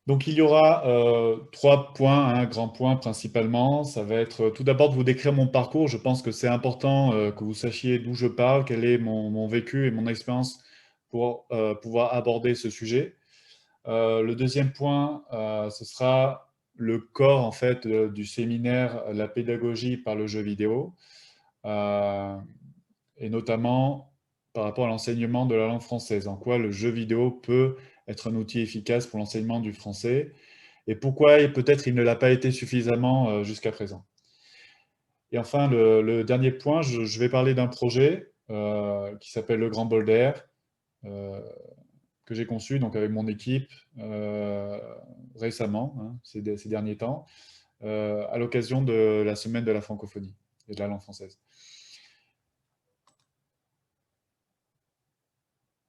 Donc, il y aura trois points, grands points principalement. Ça va être tout d'abord de vous décrire mon parcours. Je pense que c'est important que vous sachiez d'où je parle, quel est mon vécu et mon expérience pour pouvoir aborder ce sujet. Le deuxième point, ce sera le corps en fait du séminaire, la pédagogie par le jeu vidéo, euh, et notamment par rapport à l'enseignement de la langue française. En quoi le jeu vidéo peut être un outil efficace pour l'enseignement du français et pourquoi peut-être il ne l'a pas été suffisamment jusqu'à présent. Et enfin, le dernier point, je vais parler d'un projet qui s'appelle le Grand Bol d'Air, euh, que j'ai conçu donc avec mon équipe récemment, ces derniers temps, à l'occasion de la semaine de la francophonie et de la langue française.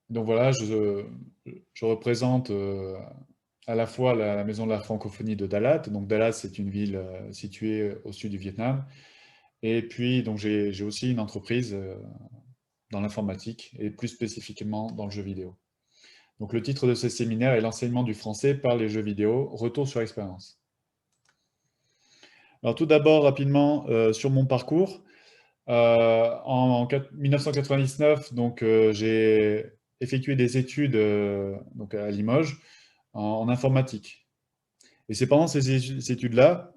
Donc voilà, je représente à la fois la Maison de la francophonie de Dalat. Donc Dalat, c'est une ville située au sud du Vietnam. Et puis, donc j'ai aussi une entreprise dans l'informatique et plus spécifiquement dans le jeu vidéo. Donc le titre de ce séminaire est l'enseignement du français par les jeux vidéo, retour sur expérience. Alors tout d'abord, rapidement, sur mon parcours. En 1999, donc, j'ai effectué des études donc à Limoges en informatique. Et c'est pendant ces études-là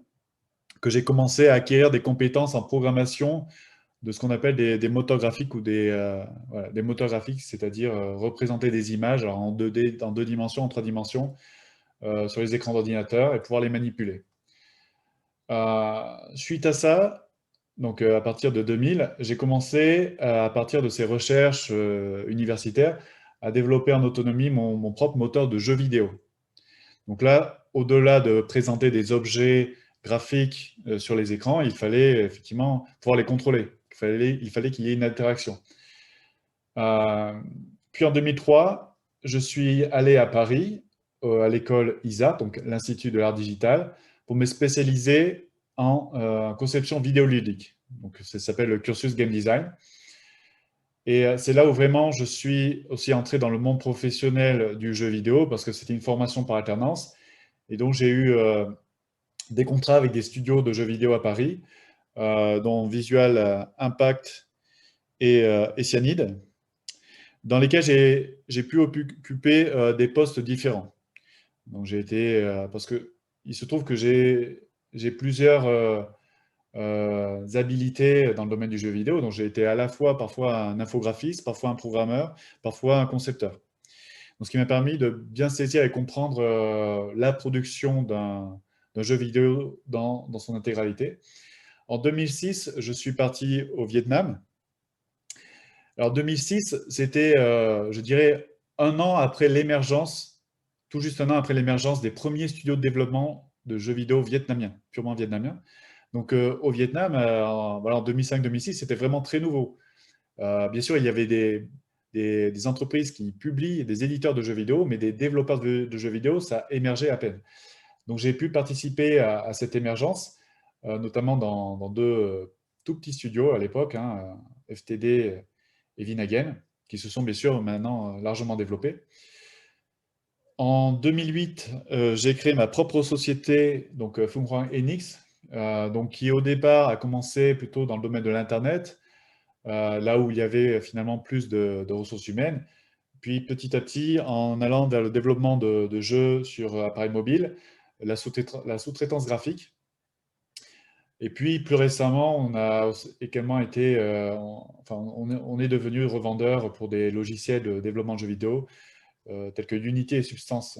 que j'ai commencé à acquérir des compétences en programmation de ce qu'on appelle des moteurs graphiques ou voilà, des moteurs graphiques, c'est-à-dire représenter des images alors en 2D, en 2 dimensions, en 3 dimensions, sur les écrans d'ordinateur et pouvoir les manipuler. Suite à ça, donc à partir de 2000, j'ai commencé, à partir de ces recherches universitaires, à développer en autonomie mon propre moteur de jeu vidéo. Donc là, au-delà de présenter des objets graphiques sur les écrans, il fallait effectivement pouvoir les contrôler. Il fallait qu'il y ait une interaction. Euh, Puis en 2003, je suis allé à Paris, à l'école ISA, donc l'Institut de l'art digital, pour me spécialiser en conception vidéoludique. Donc ça s'appelle le cursus Game Design. Et c'est là où vraiment je suis aussi entré dans le monde professionnel du jeu vidéo, parce que c'était une formation par alternance. Et donc j'ai eu des contrats avec des studios de jeux vidéo à Paris, dont Visual Impact et Cyanide, dans lesquels j'ai pu occuper des postes différents. Donc j'ai été, parce que il se trouve que j'ai plusieurs habilités dans le domaine du jeu vidéo. Donc j'ai été à la fois parfois un infographiste, parfois un programmeur, parfois un concepteur. Donc ce qui m'a permis de bien saisir et comprendre la production d'un jeu vidéo dans son intégralité. En 2006, je suis parti au Vietnam. Alors 2006, c'était, je dirais, un an après l'émergence, tout juste un an après l'émergence des premiers studios de développement de jeux vidéo vietnamiens, purement vietnamiens. Donc au Vietnam, voilà, en 2005-2006, c'était vraiment très nouveau. Bien sûr, il y avait des entreprises qui publient, des éditeurs de jeux vidéo, mais des développeurs de jeux vidéo, ça émergeait à peine. Donc j'ai pu participer à cette émergence, notamment dans deux tout petits studios à l'époque, FTD et Vinagen, qui se sont bien sûr maintenant largement développés. En 2008, j'ai créé ma propre société, donc Phuong Hoang Enix, donc, qui au départ a commencé plutôt dans le domaine de l'Internet, là où il y avait finalement plus de ressources humaines. Puis petit à petit, en allant vers le développement de jeux sur appareil mobile, la sous-traitance graphique. Et puis plus récemment, on a également été, enfin, on est devenu revendeur pour des logiciels de développement de jeux vidéo tels que Unity et Substance.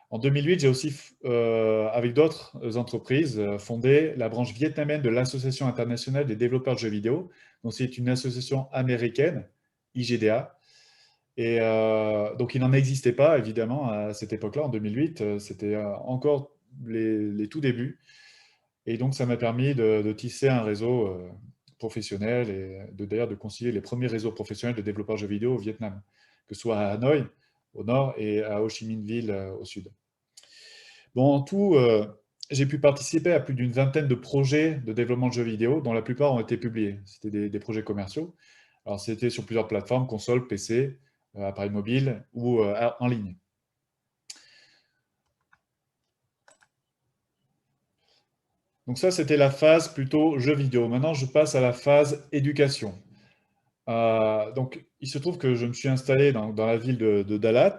En 2008, j'ai aussi, avec d'autres entreprises, fondé la branche vietnamienne de l'Association internationale des développeurs de jeux vidéo. Donc c'est une association américaine, IGDA. Et donc, il n'en existait pas, évidemment, à cette époque-là, en 2008. C'était encore les tout débuts. Et donc, ça m'a permis de tisser un réseau professionnel et d'ailleurs de concilier les premiers réseaux professionnels de développeurs de jeux vidéo au Vietnam, que ce soit à Hanoï, au nord, et à Ho Chi Minh Ville, au sud. Bon, en tout, j'ai pu participer à plus d'une vingtaine de projets de développement de jeux vidéo, dont la plupart ont été publiés. C'était des projets commerciaux. Alors, c'était sur plusieurs plateformes, consoles, PC, appareils mobiles ou en ligne. Donc ça, c'était la phase plutôt jeux vidéo. Maintenant, je passe à la phase éducation. Donc, il se trouve que je me suis installé dans la ville de Dalat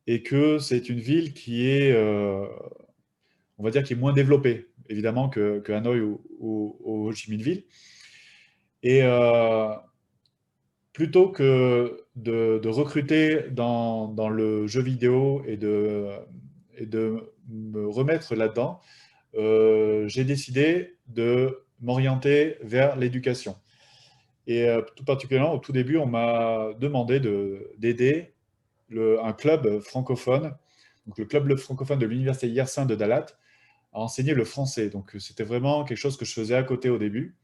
et que c'est une ville qui est, on va dire, qui est moins développée, évidemment, que Hanoï ou Ho Chi Minh Ville. Et plutôt que de recruter dans le jeu vidéo et de me remettre là-dedans, j'ai décidé de m'orienter vers l'éducation. Et tout particulièrement, au tout début, on m'a demandé d'aider un club francophone, donc le club francophone de l'université Yersin de Dalat, à enseigner le français. Donc c'était vraiment quelque chose que je faisais à côté au début.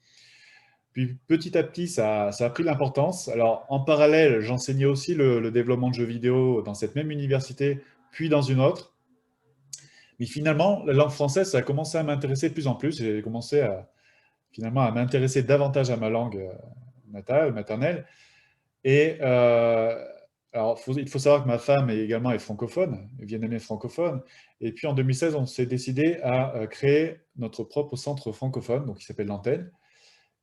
Puis petit à petit, ça a pris l'importance. Alors en parallèle, j'enseignais aussi le développement de jeux vidéo dans cette même université, puis dans une autre. Mais finalement, la langue française, ça a commencé à m'intéresser de plus en plus. J'ai commencé finalement à m'intéresser davantage à ma langue natale, maternelle. Et alors, il faut savoir que ma femme également est francophone, vietnamienne francophone. Et puis en 2016, on s'est décidé à créer notre propre centre francophone, donc qui s'appelle l'Antenne,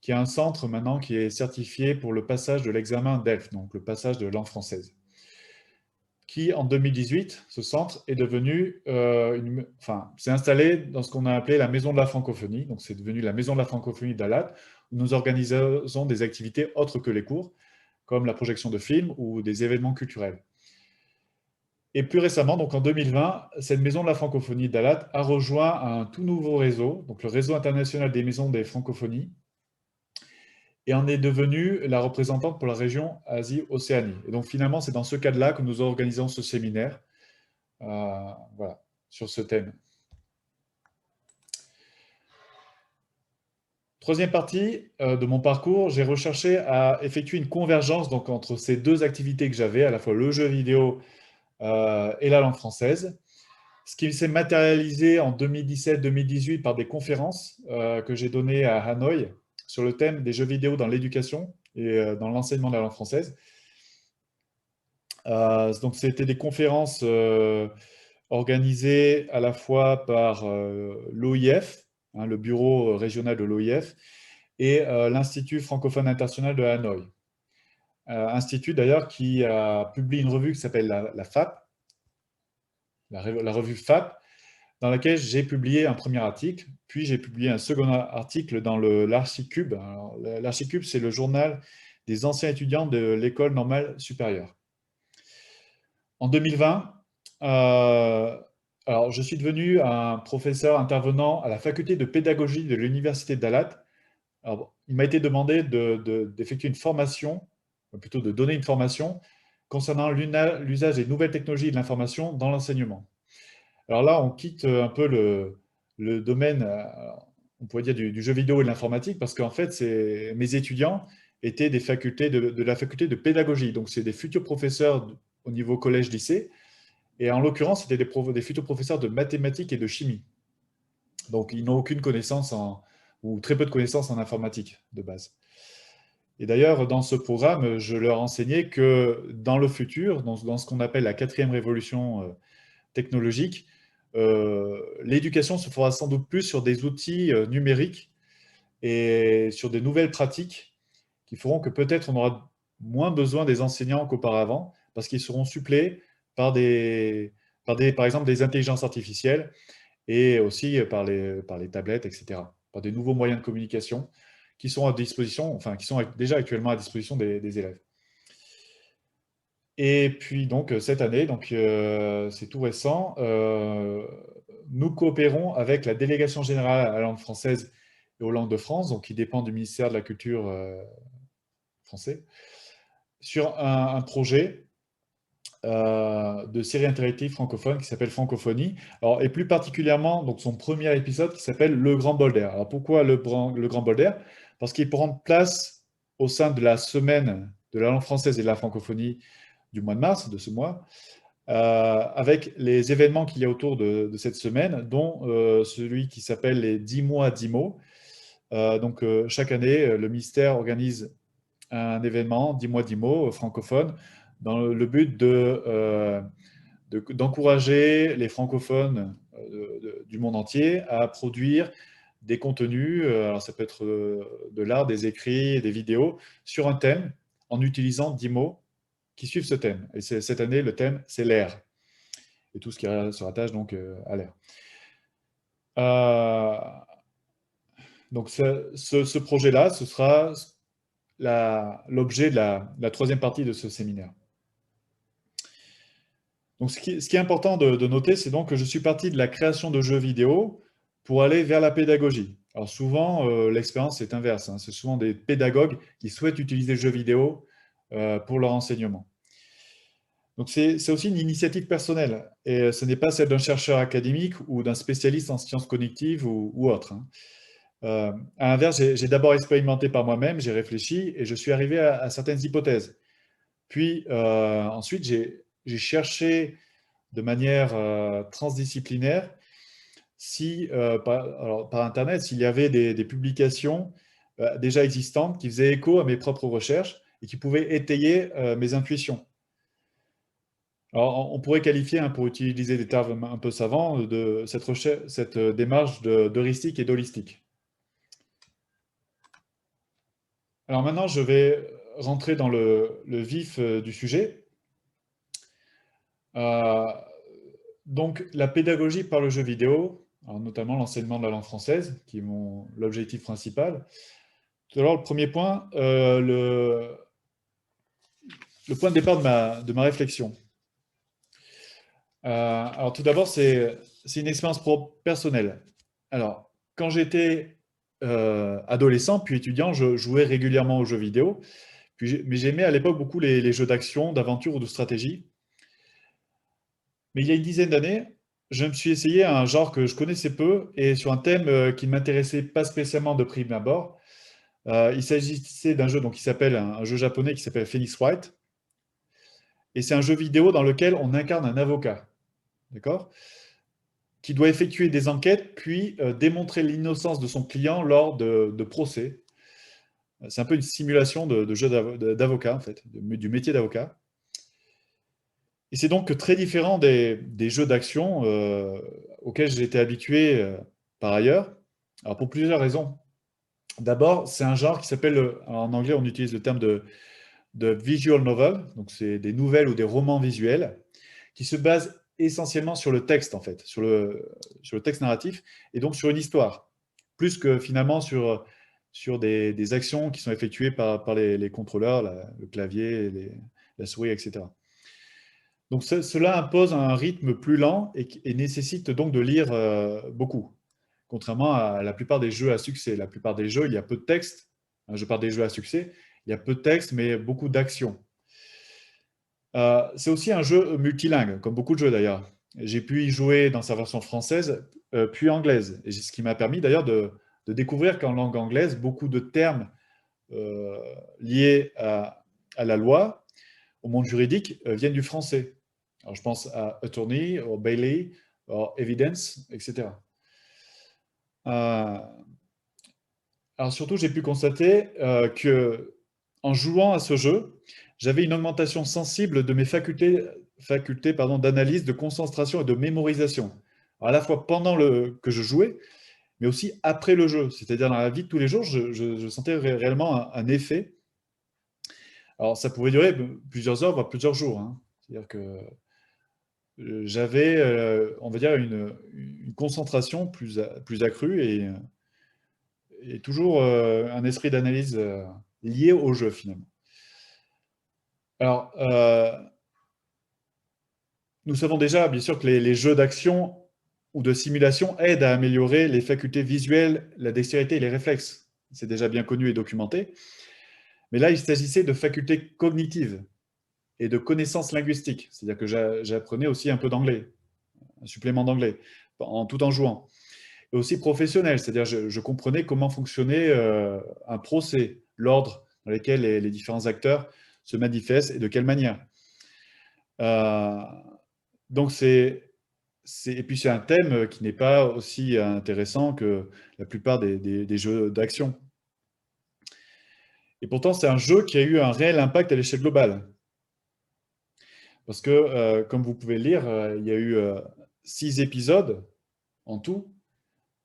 qui est un centre maintenant qui est certifié pour le passage de l'examen DELF, donc le passage de langue française. Qui en 2018, ce centre est devenu, s'est installé dans ce qu'on a appelé la Maison de la Francophonie. Donc c'est devenu la Maison de la Francophonie d'Alat, où nous organisons des activités autres que les cours, comme la projection de films ou des événements culturels. Et plus récemment, donc en 2020, cette Maison de la Francophonie d'Alat a rejoint un tout nouveau réseau, donc le Réseau international des maisons des francophonies, et en est devenue la représentante pour la région Asie-Océanie. Et donc finalement, c'est dans ce cadre-là que nous organisons ce séminaire, voilà, sur ce thème. Troisième partie de mon parcours, j'ai recherché à effectuer une convergence donc, entre ces deux activités que j'avais, à la fois le jeu vidéo et la langue française, ce qui s'est matérialisé en 2017-2018 par des conférences que j'ai données à Hanoï sur le thème des jeux vidéo dans l'éducation et dans l'enseignement de la langue française. Donc, c'était des conférences organisées à la fois par l'OIF, hein, le bureau régional de l'OIF, et l'Institut francophone international de Hanoï. Institut d'ailleurs qui a publié une revue qui s'appelle la FAP, la revue FAP, dans laquelle j'ai publié un premier article, puis j'ai publié un second article dans l'Archicube. L'Archicube, c'est le journal des anciens étudiants de l'École normale supérieure. En 2020, alors je suis devenu un professeur intervenant à la faculté de pédagogie de l'Université de Dalat. Alors, il m'a été demandé d'effectuer une formation, plutôt de donner une formation concernant l'usage des nouvelles technologies de l'information dans l'enseignement. Alors là, on quitte un peu le domaine, on pourrait dire, du jeu vidéo et de l'informatique, parce qu'en fait, mes étudiants étaient des facultés de la faculté de pédagogie. Donc, c'est des futurs professeurs au niveau collège-lycée. Et en l'occurrence, c'était des futurs professeurs de mathématiques et de chimie. Donc, ils n'ont aucune connaissance ou très peu de connaissances en informatique de base. Et d'ailleurs, dans ce programme, je leur enseignais que dans le futur, dans ce qu'on appelle la quatrième révolution technologique, l'éducation se fera sans doute plus sur des outils numériques et sur des nouvelles pratiques qui feront que peut-être on aura moins besoin des enseignants qu'auparavant, parce qu'ils seront supplés par par exemple, des intelligences artificielles et aussi par les tablettes, etc., par des nouveaux moyens de communication qui sont à disposition, enfin, qui sont déjà actuellement à disposition des élèves. Et puis donc cette année, donc c'est tout récent, nous coopérons avec la délégation générale à la langue française et aux langues de France, donc qui dépend du ministère de la Culture français, sur un projet de série interactive francophone qui s'appelle Francophonie. Alors, et plus particulièrement, donc son premier épisode qui s'appelle Le Grand Bol d'air. Alors pourquoi le Grand Bol d'air? Parce qu'il prend place au sein de la semaine de la langue française et de la francophonie du mois de mars, de ce mois, avec les événements qu'il y a autour de cette semaine, dont celui qui s'appelle les 10 mois 10 mots. Donc chaque année, le ministère organise un événement, 10 mois 10 mots, francophone, dans le but d'encourager les francophones du monde entier à produire des contenus, alors ça peut être de l'art, des écrits, des vidéos, sur un thème, en utilisant 10 mots qui suivent ce thème. Et cette année, le thème, c'est l'air. Et tout ce qui se rattache donc à l'air. Donc ce projet-là, ce sera l'objet de la troisième partie de ce séminaire. Donc ce qui est important de noter, c'est donc que je suis parti de la création de jeux vidéo pour aller vers la pédagogie. Alors souvent, l'expérience est inverse, hein. C'est souvent des pédagogues qui souhaitent utiliser le jeu vidéo pour leur enseignement. Donc c'est aussi une initiative personnelle, et ce n'est pas celle d'un chercheur académique ou d'un spécialiste en sciences cognitives ou autre, hein. À l'inverse, j'ai d'abord expérimenté par moi-même, j'ai réfléchi et je suis arrivé à certaines hypothèses. Puis ensuite, j'ai cherché de manière transdisciplinaire par Internet s'il y avait des publications déjà existantes qui faisaient écho à mes propres recherches et qui pouvaient étayer mes intuitions. Alors, on pourrait qualifier, hein, pour utiliser des termes un peu savants, de cette démarche d'heuristique et d'holistique. Alors maintenant, je vais rentrer dans le vif du sujet. Donc, la pédagogie par le jeu vidéo, alors notamment l'enseignement de la langue française, qui est l'objectif principal. Tout d'abord, le premier point, le point de départ de ma réflexion. Alors tout d'abord, c'est une expérience personnelle. Alors, quand j'étais adolescent, puis étudiant, je jouais régulièrement aux jeux vidéo, mais j'aimais à l'époque beaucoup les jeux d'action, d'aventure ou de stratégie. Mais il y a une dizaine d'années, je me suis essayé à un genre que je connaissais peu et sur un thème qui ne m'intéressait pas spécialement de prime abord. Il s'agissait d'un jeu donc, qui s'appelle un jeu japonais qui s'appelle Phoenix Wright. Et c'est un jeu vidéo dans lequel on incarne un avocat, d'accord, qui doit effectuer des enquêtes puis démontrer l'innocence de son client lors de procès. C'est un peu une simulation de jeu d'avocat, en fait, du métier d'avocat. Et c'est donc très différent des jeux d'action auxquels j'ai été habitué par ailleurs. Alors pour plusieurs raisons. D'abord, c'est un genre qui s'appelle, en anglais on utilise le terme de visual novel, donc c'est des nouvelles ou des romans visuels, qui se basent essentiellement sur le texte en fait, sur le texte narratif, et donc sur une histoire, plus que finalement sur des actions qui sont effectuées par les contrôleurs, le clavier, la souris, etc. Donc cela impose un rythme plus lent et nécessite donc de lire beaucoup, contrairement à la plupart des jeux à succès. La plupart des jeux, il y a peu de texte. Je parle des jeux à succès, il y a peu de texte, mais beaucoup d'action. C'est aussi un jeu multilingue, comme beaucoup de jeux d'ailleurs. J'ai pu y jouer dans sa version française, puis anglaise. Et ce qui m'a permis d'ailleurs de découvrir qu'en langue anglaise, beaucoup de termes liés à la loi, au monde juridique, viennent du français. Alors, je pense à attorney, au bailey, au evidence, etc. Alors surtout, j'ai pu constater que en jouant à ce jeu, j'avais une augmentation sensible de mes facultés d'analyse, de concentration et de mémorisation. Alors, à la fois pendant que je jouais, mais aussi après le jeu. C'est-à-dire dans la vie de tous les jours, je sentais réellement un effet. Alors ça pouvait durer plusieurs heures, voire plusieurs jours, hein. C'est-à-dire que j'avais, on va dire, une concentration plus accrue et toujours un esprit d'analyse lié au jeu finalement. Alors, nous savons déjà, bien sûr, que les jeux d'action ou de simulation aident à améliorer les facultés visuelles, la dextérité et les réflexes. C'est déjà bien connu et documenté. Mais là, il s'agissait de facultés cognitives et de connaissances linguistiques. C'est-à-dire que j'apprenais aussi un peu d'anglais, un supplément d'anglais, tout en jouant. Et aussi professionnel, c'est-à-dire je comprenais comment fonctionnait un procès, l'ordre dans lequel les différents acteurs se manifestent et de quelle manière. Donc et puis c'est un thème qui n'est pas aussi intéressant que la plupart des jeux d'action. Et pourtant, c'est un jeu qui a eu un réel impact à l'échelle globale. Parce que, comme vous pouvez le lire, il y a eu 6 épisodes en tout,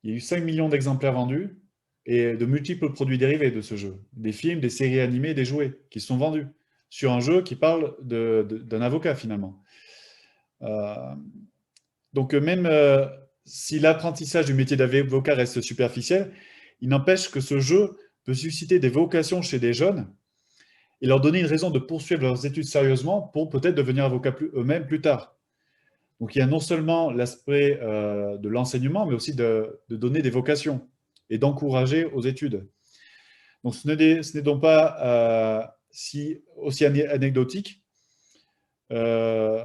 Il y a eu 5 millions d'exemplaires vendus et de multiples produits dérivés de ce jeu. Des films, des séries animées, des jouets qui sont vendus sur un jeu qui parle d'un avocat finalement. Euh, donc même si l'apprentissage du métier d'avocat reste superficiel, il n'empêche que ce jeu peut susciter des vocations chez des jeunes et leur donner une raison de poursuivre leurs études sérieusement pour peut-être devenir avocats eux-mêmes plus tard. Donc il y a non seulement l'aspect de l'enseignement, mais aussi de donner des vocations et d'encourager aux études. Donc ce n'est donc pas aussi anecdotique. Euh,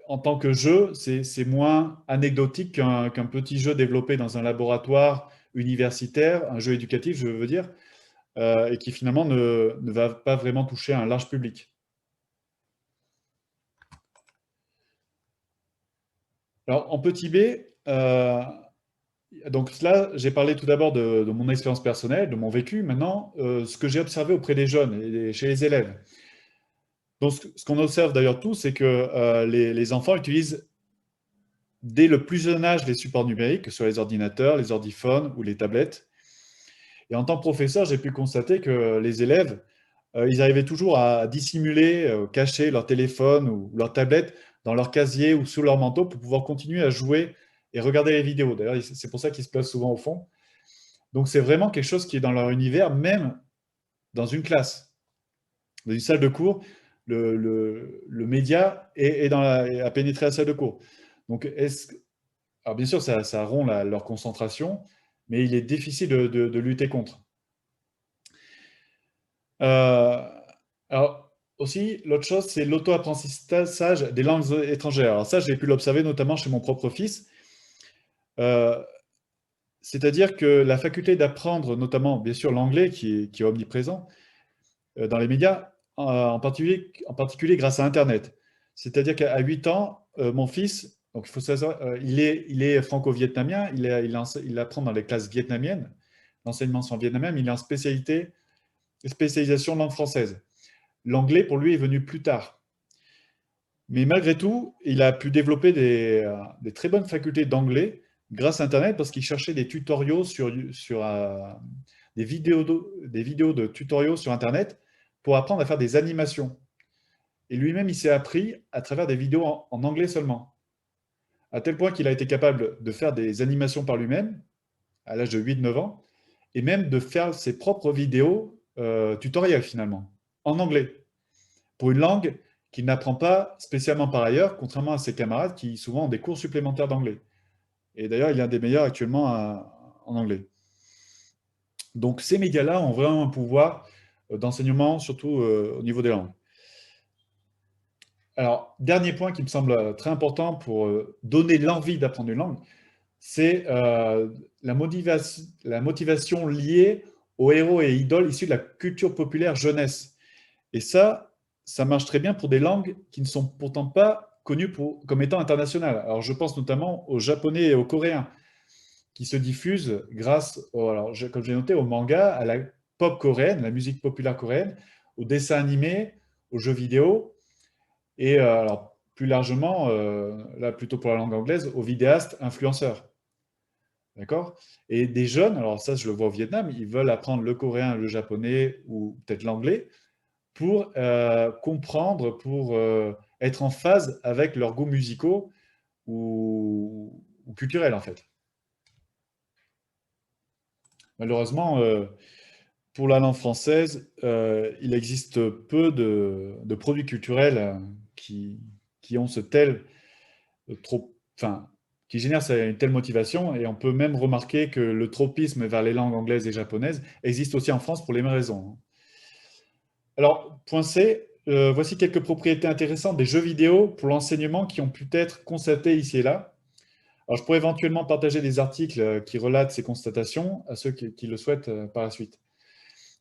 en tant que jeu, c'est moins anecdotique qu'un petit jeu développé dans un laboratoire universitaire, un jeu éducatif, je veux dire, et qui finalement ne va pas vraiment toucher un large public. Alors, en petit b, donc là, j'ai parlé tout d'abord de mon expérience personnelle, de mon vécu. Maintenant, ce que j'ai observé auprès des jeunes et chez les élèves. Donc, ce qu'on observe d'ailleurs tous, c'est que les enfants utilisent dès le plus jeune âge les supports numériques, que ce soit les ordinateurs, les ordiphones ou les tablettes. Et en tant que professeur, j'ai pu constater que les élèves, ils arrivaient toujours à dissimuler, cacher leur téléphone ou leur tablette dans leur casier ou sous leur manteau pour pouvoir continuer à jouer et regarder les vidéos. D'ailleurs, c'est pour ça qu'ils se placent souvent au fond. Donc, c'est vraiment quelque chose qui est dans leur univers, même dans une classe. Dans une salle de cours, le média a pénétré la salle de cours. Donc, alors bien sûr, ça rompt leur concentration, mais il est difficile de lutter contre. Alors, aussi, l'autre chose, c'est l'auto-apprentissage des langues étrangères. Alors ça, j'ai pu l'observer notamment chez mon propre fils. Euh, C'est-à-dire que la faculté d'apprendre, notamment, bien sûr, l'anglais qui est omniprésent dans les médias, en particulier grâce à Internet. C'est-à-dire qu'à 8 ans, mon fils, donc il faut savoir, il est franco-vietnamien, il apprend dans les classes vietnamiennes, l'enseignement en vietnamien, mais il est en spécialisation langue française. L'anglais, pour lui, est venu plus tard. Mais malgré tout, il a pu développer des très bonnes facultés d'anglais grâce à Internet parce qu'il cherchait des tutoriaux des vidéos de tutoriaux sur Internet pour apprendre à faire des animations. Et lui-même, il s'est appris à travers des vidéos en anglais seulement. À tel point qu'il a été capable de faire des animations par lui-même, à l'âge de 8-9 ans, et même de faire ses propres vidéos tutoriels finalement, en anglais, pour une langue qu'il n'apprend pas spécialement par ailleurs, contrairement à ses camarades qui souvent ont des cours supplémentaires d'anglais. Et d'ailleurs, il est un des meilleurs actuellement en anglais. Donc ces médias-là ont vraiment un pouvoir d'enseignement, surtout au niveau des langues. Alors, dernier point qui me semble très important pour donner l'envie d'apprendre une langue, c'est la motivation liée aux héros et idoles issus de la culture populaire jeunesse. Et ça marche très bien pour des langues qui ne sont pourtant pas connues comme étant internationales. Alors, je pense notamment au japonais et au coréen, qui se diffusent grâce, comme j'ai noté, au manga, à la pop coréenne, la musique populaire coréenne, aux dessins animés, aux jeux vidéo, et alors, plus largement, là plutôt pour la langue anglaise, aux vidéastes influenceurs. D'accord? Et des jeunes, alors ça je le vois au Vietnam, ils veulent apprendre le coréen, le japonais ou peut-être l'anglais pour comprendre, pour être en phase avec leurs goûts musicaux ou culturels en fait. Malheureusement, pour la langue française, il existe peu de produits culturels qui ont ce tel enfin, qui génère une telle motivation. Et on peut même remarquer que le tropisme vers les langues anglaises et japonaises existe aussi en France pour les mêmes raisons. Alors, point C, voici quelques propriétés intéressantes des jeux vidéo pour l'enseignement qui ont pu être constatées ici et là. Alors, je pourrais éventuellement partager des articles qui relatent ces constatations à ceux qui le souhaitent par la suite.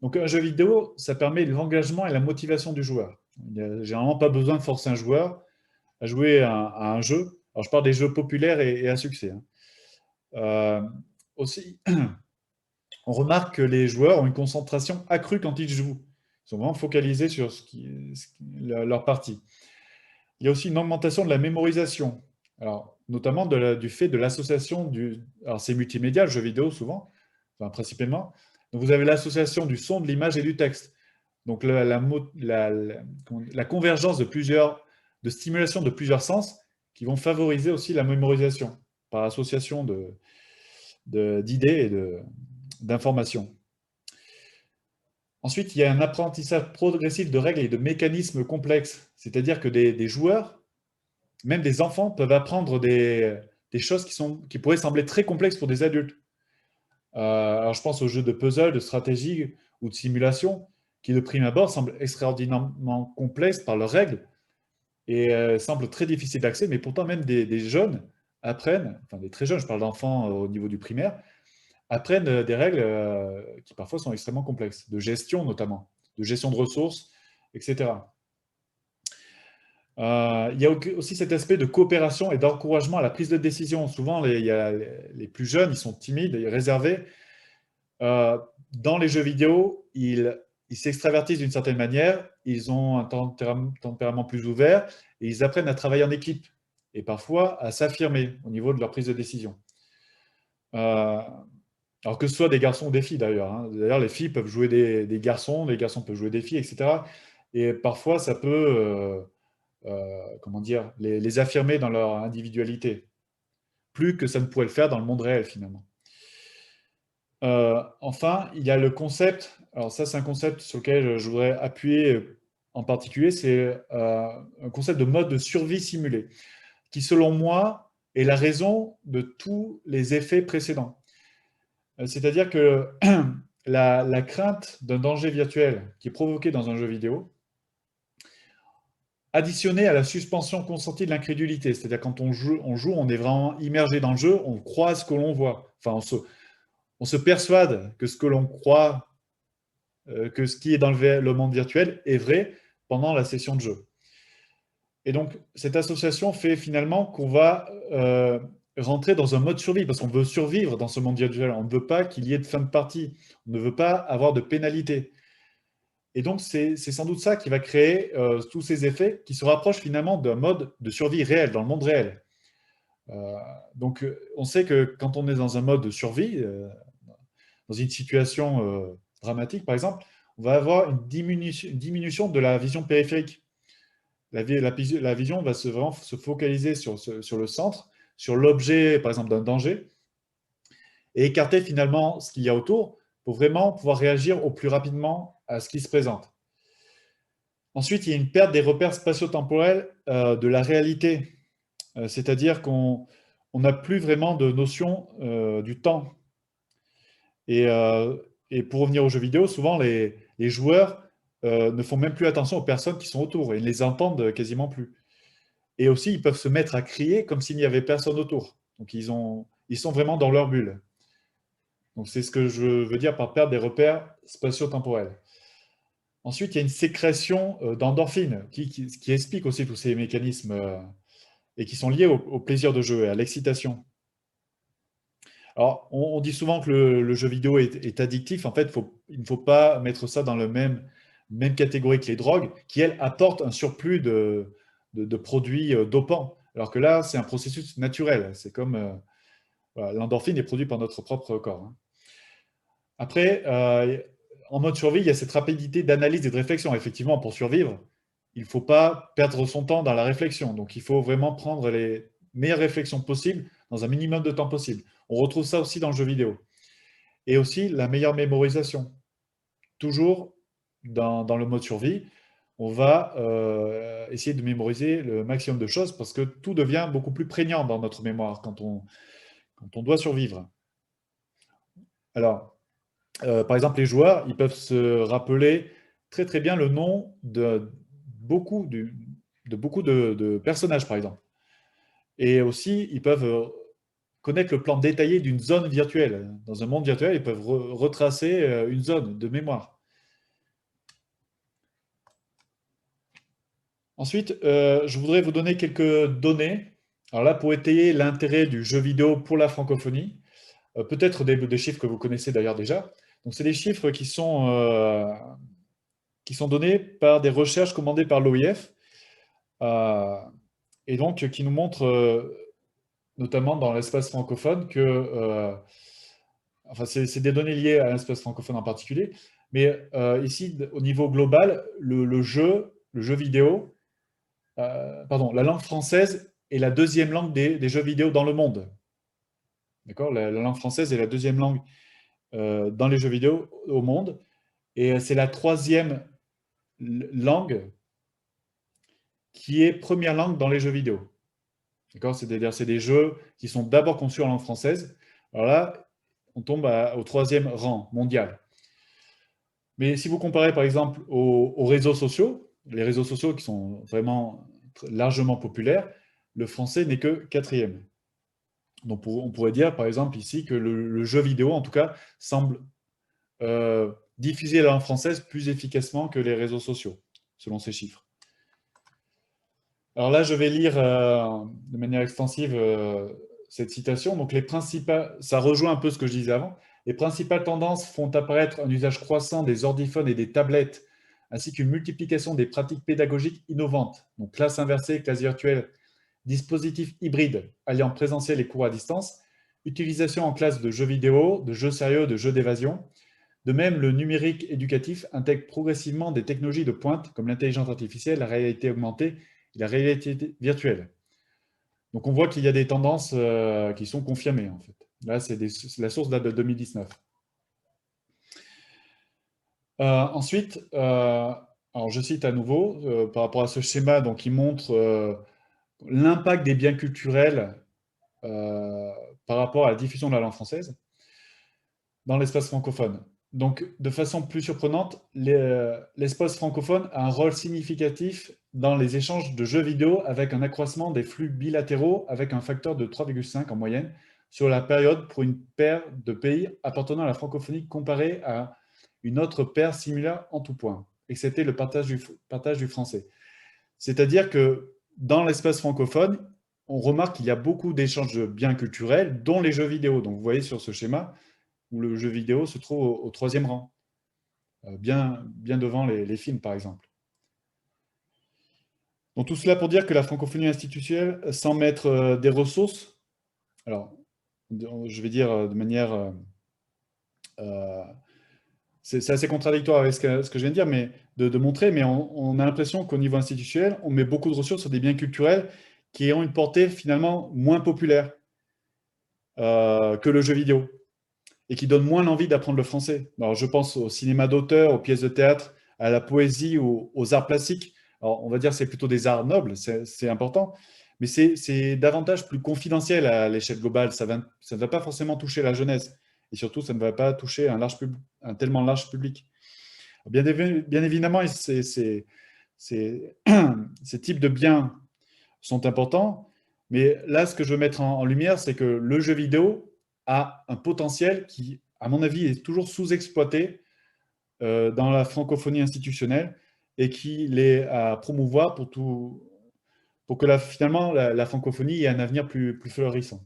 Donc, un jeu vidéo, ça permet l'engagement et la motivation du joueur. Il n'y a généralement pas besoin de forcer un joueur à jouer à un jeu. Alors, je parle des jeux populaires et à succès. Aussi, on remarque que les joueurs ont une concentration accrue quand ils jouent. Ils sont vraiment focalisés sur leur partie. Il y a aussi une augmentation de la mémorisation. Alors, notamment du fait de l'association alors c'est multimédia, le jeu vidéo souvent, enfin principalement. Donc vous avez l'association du son, de l'image et du texte. Donc la convergence de stimulation de plusieurs sens qui vont favoriser aussi la mémorisation par association d'idées et d'informations. Ensuite, il y a un apprentissage progressif de règles et de mécanismes complexes. C'est-à-dire que des joueurs, même des enfants, peuvent apprendre des choses qui pourraient sembler très complexes pour des adultes. Alors je pense aux jeux de puzzle, de stratégie ou de simulation, qui de prime abord semblent extraordinairement complexes par leurs règles et semblent très difficiles d'accès, mais pourtant même des jeunes apprennent, enfin des très jeunes, je parle d'enfants au niveau du primaire, apprennent des règles qui parfois sont extrêmement complexes, de gestion notamment, de gestion de ressources, etc. Il y a aussi cet aspect de coopération et d'encouragement à la prise de décision. Souvent, les plus jeunes, ils sont timides et réservés. Dans les jeux vidéo, ils s'extravertissent d'une certaine manière, ils ont un tempérament plus ouvert et ils apprennent à travailler en équipe et parfois à s'affirmer au niveau de leur prise de décision. Alors que ce soit des garçons ou des filles d'ailleurs. Hein. D'ailleurs, les filles peuvent jouer des garçons, les garçons peuvent jouer des filles, etc. Et parfois, ça peut comment dire, les affirmer dans leur individualité, plus que ça ne pourrait le faire dans le monde réel finalement. Enfin, il y a le concept, alors ça c'est un concept sur lequel je voudrais appuyer en particulier, c'est un concept de mode de survie simulé, qui selon moi est la raison de tous les effets précédents. C'est-à-dire que la crainte d'un danger virtuel qui est provoqué dans un jeu vidéo, additionnée à la suspension consentie de l'incrédulité, c'est-à-dire quand on joue, on est vraiment immergé dans le jeu, on croit ce que l'on voit. Enfin, on se persuade que ce que l'on croit, que ce qui est dans le monde virtuel est vrai pendant la session de jeu. Et donc, cette association fait finalement qu'on va rentrer dans un mode survie, parce qu'on veut survivre dans ce monde virtuel. On ne veut pas qu'il y ait de fin de partie. On ne veut pas avoir de pénalité. Et donc, c'est sans doute ça qui va créer tous ces effets qui se rapprochent finalement d'un mode de survie réel, dans le monde réel. Donc, on sait que quand on est dans un mode de survie, dans une situation dramatique, par exemple, on va avoir une diminution de la vision périphérique. La vision va vraiment se focaliser sur le centre, sur l'objet, par exemple, d'un danger, et écarter finalement ce qu'il y a autour pour vraiment pouvoir réagir au plus rapidement à ce qui se présente. Ensuite, il y a une perte des repères spatio-temporels de la réalité, c'est-à-dire qu'on n'a plus vraiment de notion du temps. Et, pour revenir aux jeux vidéo, souvent les joueurs ne font même plus attention aux personnes qui sont autour et ne les entendent quasiment plus. Et aussi, ils peuvent se mettre à crier comme s'il n'y avait personne autour. Donc, ils sont vraiment dans leur bulle. Donc, c'est ce que je veux dire par perdre des repères spatio-temporels. Ensuite, il y a une sécrétion d'endorphines qui explique aussi tous ces mécanismes et qui sont liés au plaisir de jeu et à l'excitation. Alors, on dit souvent que le jeu vidéo est addictif. En fait, il ne faut pas mettre ça dans la même catégorie que les drogues, qui, elles, apportent un surplus de produits dopants. Alors que là, c'est un processus naturel. C'est comme voilà, l'endorphine est produite par notre propre corps. Hein. Après, en mode survie, il y a cette rapidité d'analyse et de réflexion. Effectivement, pour survivre, il ne faut pas perdre son temps dans la réflexion. Donc, il faut vraiment prendre les meilleures réflexions possibles dans un minimum de temps possible. On retrouve ça aussi dans le jeu vidéo. Et aussi la meilleure mémorisation. Toujours dans le mode survie, on va essayer de mémoriser le maximum de choses parce que tout devient beaucoup plus prégnant dans notre mémoire quand on doit survivre. Alors, par exemple, les joueurs, ils peuvent se rappeler très très bien le nom de beaucoup de personnages, par exemple. Et aussi, ils peuvent connaître le plan détaillé d'une zone virtuelle. Dans un monde virtuel, ils peuvent retracer une zone de mémoire. Ensuite, je voudrais vous donner quelques données. Alors là, pour étayer l'intérêt du jeu vidéo pour la francophonie, peut-être des chiffres que vous connaissez d'ailleurs déjà. Donc, c'est des chiffres qui sont donnés par des recherches commandées par l'OIF et donc qui nous montrent notamment dans l'espace francophone, enfin, c'est des données liées à l'espace francophone en particulier, mais ici, au niveau global, le jeu vidéo, pardon, la langue française est la deuxième langue des jeux vidéo dans le monde. D'accord? La langue française est la deuxième langue dans les jeux vidéo au monde, et c'est la troisième langue qui est première langue dans les jeux vidéo. D'accord? C'est-à-dire c'est des jeux qui sont d'abord conçus en langue française. Alors là, on tombe au troisième rang mondial. Mais si vous comparez par exemple aux réseaux sociaux, les réseaux sociaux qui sont vraiment largement populaires, le français n'est que quatrième. Donc on pourrait dire par exemple ici que le jeu vidéo en tout cas semble diffuser la langue française plus efficacement que les réseaux sociaux, selon ces chiffres. Alors là, je vais lire de manière extensive cette citation. Donc, ça rejoint un peu ce que je disais avant. Les principales tendances font apparaître un usage croissant des ordiphones et des tablettes, ainsi qu'une multiplication des pratiques pédagogiques innovantes. Donc, classe inversée, classe virtuelle, dispositifs hybrides alliant présentiel et cours à distance, utilisation en classe de jeux vidéo, de jeux sérieux, de jeux d'évasion. De même, le numérique éducatif intègre progressivement des technologies de pointe comme l'intelligence artificielle, la réalité augmentée et la réalité virtuelle. Donc on voit qu'il y a des tendances qui sont confirmées en fait. Là, la source date de 2019. Ensuite, alors je cite à nouveau par rapport à ce schéma donc, qui montre l'impact des biens culturels par rapport à la diffusion de la langue française dans l'espace francophone. Donc, de façon plus surprenante, l'espace francophone a un rôle significatif dans les échanges de jeux vidéo avec un accroissement des flux bilatéraux avec un facteur de 3,5 en moyenne sur la période pour une paire de pays appartenant à la francophonie comparée à une autre paire similaire en tout point. Et c'était le partage du français. C'est-à-dire que dans l'espace francophone, on remarque qu'il y a beaucoup d'échanges de biens culturels, dont les jeux vidéo. Donc, vous voyez sur ce schéma, où le jeu vidéo se trouve au troisième rang, bien devant les films, par exemple. Donc tout cela pour dire que la francophonie institutionnelle, sans mettre des ressources, alors je vais dire de manière... c'est assez contradictoire avec ce que je viens de dire, mais de montrer, mais on a l'impression qu'au niveau institutionnel, on met beaucoup de ressources sur des biens culturels qui ont une portée finalement moins populaire que le jeu vidéo, et qui donne moins l'envie d'apprendre le français. Alors, je pense au cinéma d'auteur, aux pièces de théâtre, à la poésie, aux arts plastiques. Alors, on va dire que c'est plutôt des arts nobles, c'est important, mais c'est davantage plus confidentiel à l'échelle globale. Ça ne va pas forcément toucher la jeunesse, et surtout, ça ne va pas toucher un tellement large public. Bien évidemment, ces types de biens sont importants, mais là, ce que je veux mettre en lumière, c'est que le jeu vidéo a un potentiel qui, à mon avis, est toujours sous-exploité dans la francophonie institutionnelle et qu'il est à promouvoir pour que finalement la francophonie ait un avenir plus florissant.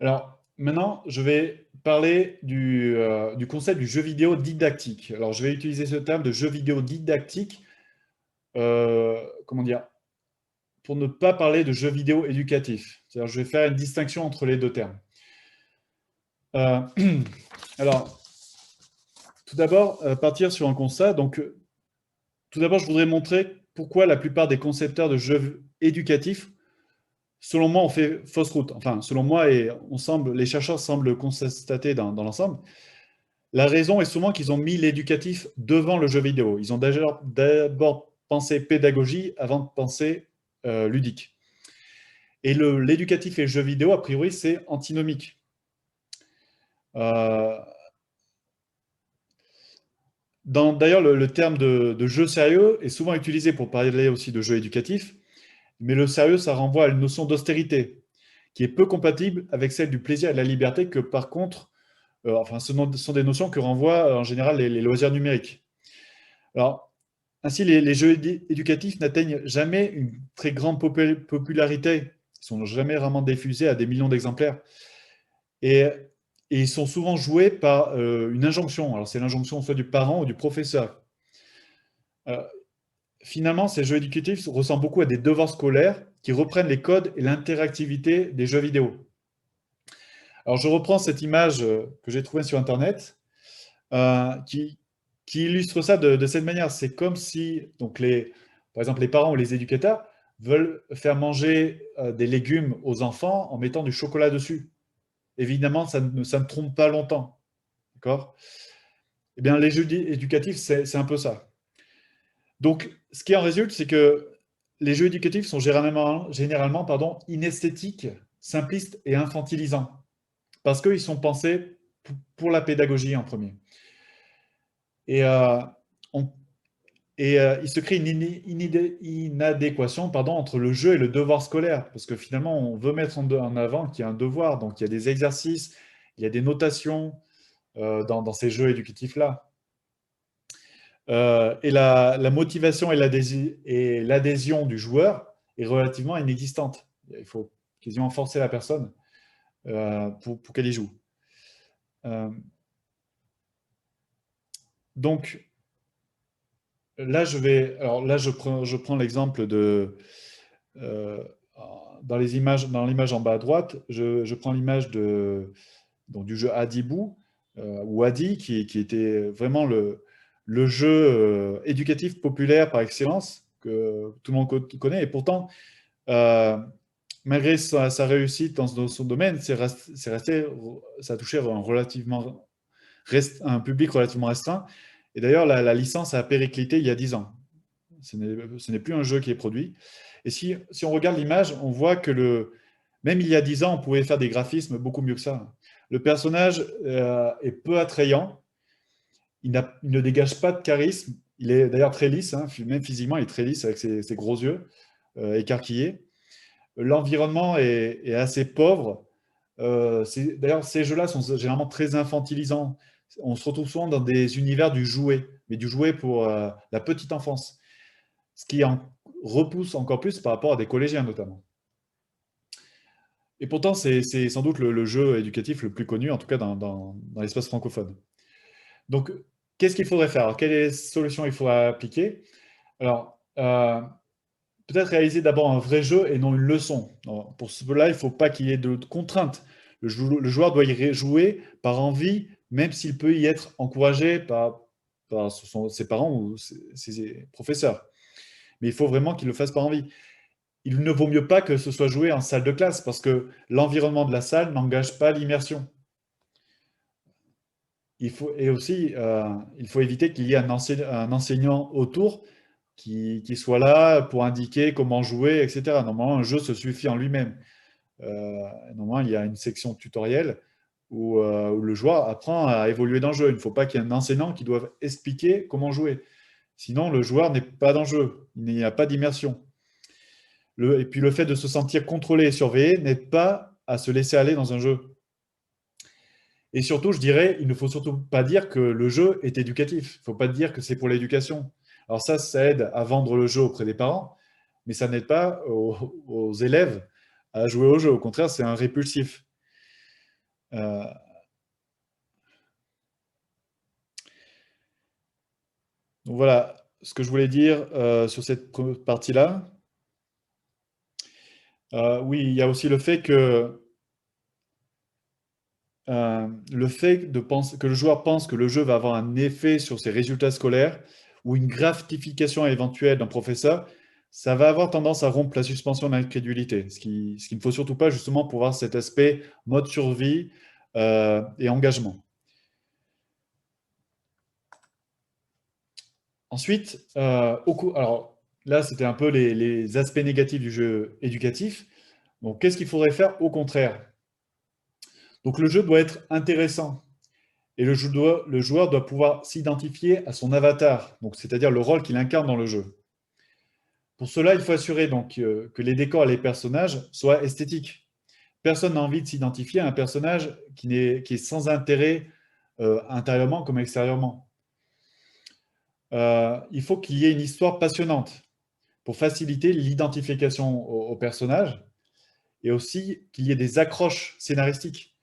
Alors, maintenant, je vais parler du concept du jeu vidéo didactique. Alors, je vais utiliser ce terme de jeu vidéo didactique, comment dire, pour ne pas parler de jeux vidéo éducatifs. C'est-à-dire, je vais faire une distinction entre les deux termes. Alors, tout d'abord, partir sur un constat. Donc, tout d'abord, je voudrais montrer pourquoi la plupart des concepteurs de jeux éducatifs, selon moi, ont fait fausse route. Enfin, selon moi, et les chercheurs semblent constater dans l'ensemble. La raison est souvent qu'ils ont mis l'éducatif devant le jeu vidéo. Ils ont d'abord pensé pédagogie avant de penser ludique. Et l'éducatif et le jeu vidéo, a priori, c'est antinomique. D'ailleurs, le terme de jeu sérieux est souvent utilisé pour parler aussi de jeu éducatif, mais le sérieux, ça renvoie à une notion d'austérité, qui est peu compatible avec celle du plaisir et de la liberté que, par contre, enfin, ce sont des notions que renvoient en général les loisirs numériques. Alors, ainsi, les jeux éducatifs n'atteignent jamais une très grande popularité. Ils ne sont jamais vraiment diffusés à des millions d'exemplaires. Et ils sont souvent joués par une injonction. Alors, c'est l'injonction soit du parent ou du professeur. finalement, ces jeux éducatifs ressemblent beaucoup à des devoirs scolaires qui reprennent les codes et l'interactivité des jeux vidéo. Alors, je reprends cette image que j'ai trouvée sur Internet euh, qui, qui illustre ça de cette manière. C'est comme si, donc par exemple, les parents ou les éducateurs veulent faire manger des légumes aux enfants en mettant du chocolat dessus. Évidemment, ça ne trompe pas longtemps. D'accord? Eh bien, les jeux éducatifs, c'est un peu ça. Donc, ce qui en résulte, c'est que les jeux éducatifs sont généralement inesthétiques, simplistes et infantilisants, parce qu'ils sont pensés pour la pédagogie en premier. Et, on- il se crée une inadéquation entre le jeu et le devoir scolaire, parce que finalement, on veut mettre en avant qu'il y a un devoir, donc il y a des exercices, il y a des notations dans ces jeux éducatifs-là. Et la motivation et l'adhésion du joueur est relativement inexistante. Il faut quasiment forcer la personne pour qu'elle y joue. Euh, donc là, je prends l'exemple de euh, dans l'image en bas à droite, je prends l'image du jeu Adibou ou Adi, qui était vraiment le jeu éducatif populaire par excellence que tout le monde connaît. Et pourtant, euh, malgré sa réussite dans son domaine, ça a touché un public relativement restreint. Et d'ailleurs, la licence a périclité il y a 10 ans. Ce n'est plus un jeu qui est produit. Et si on regarde l'image, on voit que même il y a 10 ans, on pouvait faire des graphismes beaucoup mieux que ça. Le personnage est peu attrayant, il ne dégage pas de charisme, il est d'ailleurs très lisse, hein, même physiquement, il est très lisse avec ses gros yeux écarquillés. L'environnement est assez pauvre. D'ailleurs, ces jeux-là sont généralement très infantilisants. On se retrouve souvent dans des univers du jouet, mais du jouet pour la petite enfance, ce qui en repousse encore plus par rapport à des collégiens notamment. Et pourtant, c'est sans doute le jeu éducatif le plus connu, en tout cas dans l'espace francophone. Donc, qu'est-ce qu'il faudrait faire? Alors, quelles solutions il faudrait appliquer? Alors, peut-être réaliser d'abord un vrai jeu et non une leçon. Alors, pour cela, il ne faut pas qu'il y ait de contraintes. Le joueur doit y jouer par envie, même s'il peut y être encouragé par ses parents ou ses professeurs. Mais il faut vraiment qu'il le fasse par envie. Il ne vaut mieux pas que ce soit joué en salle de classe, parce que l'environnement de la salle n'engage pas l'immersion. Et aussi, il faut éviter qu'il y ait un enseignant autour qui soit là pour indiquer comment jouer, etc. Normalement, un jeu se suffit en lui-même. Normalement, il y a une section tutoriel où le joueur apprend à évoluer dans le jeu. Il ne faut pas qu'il y ait un enseignant qui doive expliquer comment jouer. Sinon, le joueur n'est pas dans le jeu. Il n'y a pas d'immersion. Et puis, le fait de se sentir contrôlé et surveillé n'aide pas à se laisser aller dans un jeu. Et surtout, je dirais, il ne faut surtout pas dire que le jeu est éducatif. Il ne faut pas dire que c'est pour l'éducation. Alors ça aide à vendre le jeu auprès des parents, mais ça n'aide pas aux élèves à jouer au jeu. Au contraire, c'est un répulsif. Euh, donc voilà ce que je voulais dire sur cette partie-là. Oui, il y a aussi le fait que le joueur pense que le jeu va avoir un effet sur ses résultats scolaires ou une gratification éventuelle d'un professeur, ça va avoir tendance à rompre la suspension d'incrédulité, ce qu'il ne faut surtout pas justement pour voir cet aspect mode survie et engagement. Ensuite, alors là c'était un peu les aspects négatifs du jeu éducatif. Donc qu'est-ce qu'il faudrait faire au contraire? Donc le jeu doit être intéressant. Et le joueur doit pouvoir s'identifier à son avatar, donc c'est-à-dire le rôle qu'il incarne dans le jeu. Pour cela, il faut assurer donc que les décors et les personnages soient esthétiques. Personne n'a envie de s'identifier à un personnage qui est sans intérêt intérieurement comme extérieurement. Il faut qu'il y ait une histoire passionnante pour faciliter l'identification au personnage et aussi qu'il y ait des accroches scénaristiques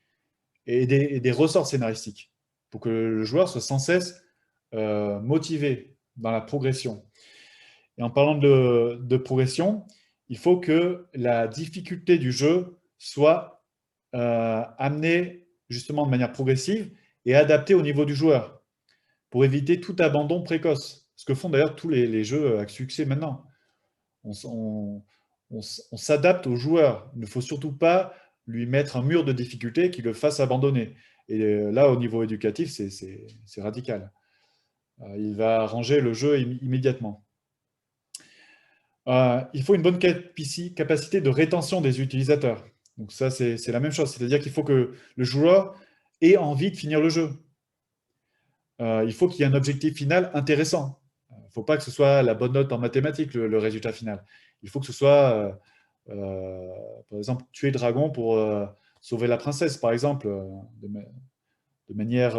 et des ressorts scénaristiques pour que le joueur soit sans cesse motivé dans la progression. Et en parlant de progression, il faut que la difficulté du jeu soit amenée justement de manière progressive et adaptée au niveau du joueur, pour éviter tout abandon précoce. Ce que font d'ailleurs tous les jeux avec succès maintenant. On s'adapte au joueur. Il ne faut surtout pas lui mettre un mur de difficulté qui le fasse abandonner. Et là, au niveau éducatif, c'est radical. Il va ranger le jeu immédiatement. Il faut une bonne capacité de rétention des utilisateurs. Donc ça, c'est la même chose. C'est-à-dire qu'il faut que le joueur ait envie de finir le jeu. Il faut qu'il y ait un objectif final intéressant. Il ne faut pas que ce soit la bonne note en mathématiques, le résultat final. Il faut que ce soit, par exemple, tuer le dragon pour sauver la princesse, par exemple, de manière,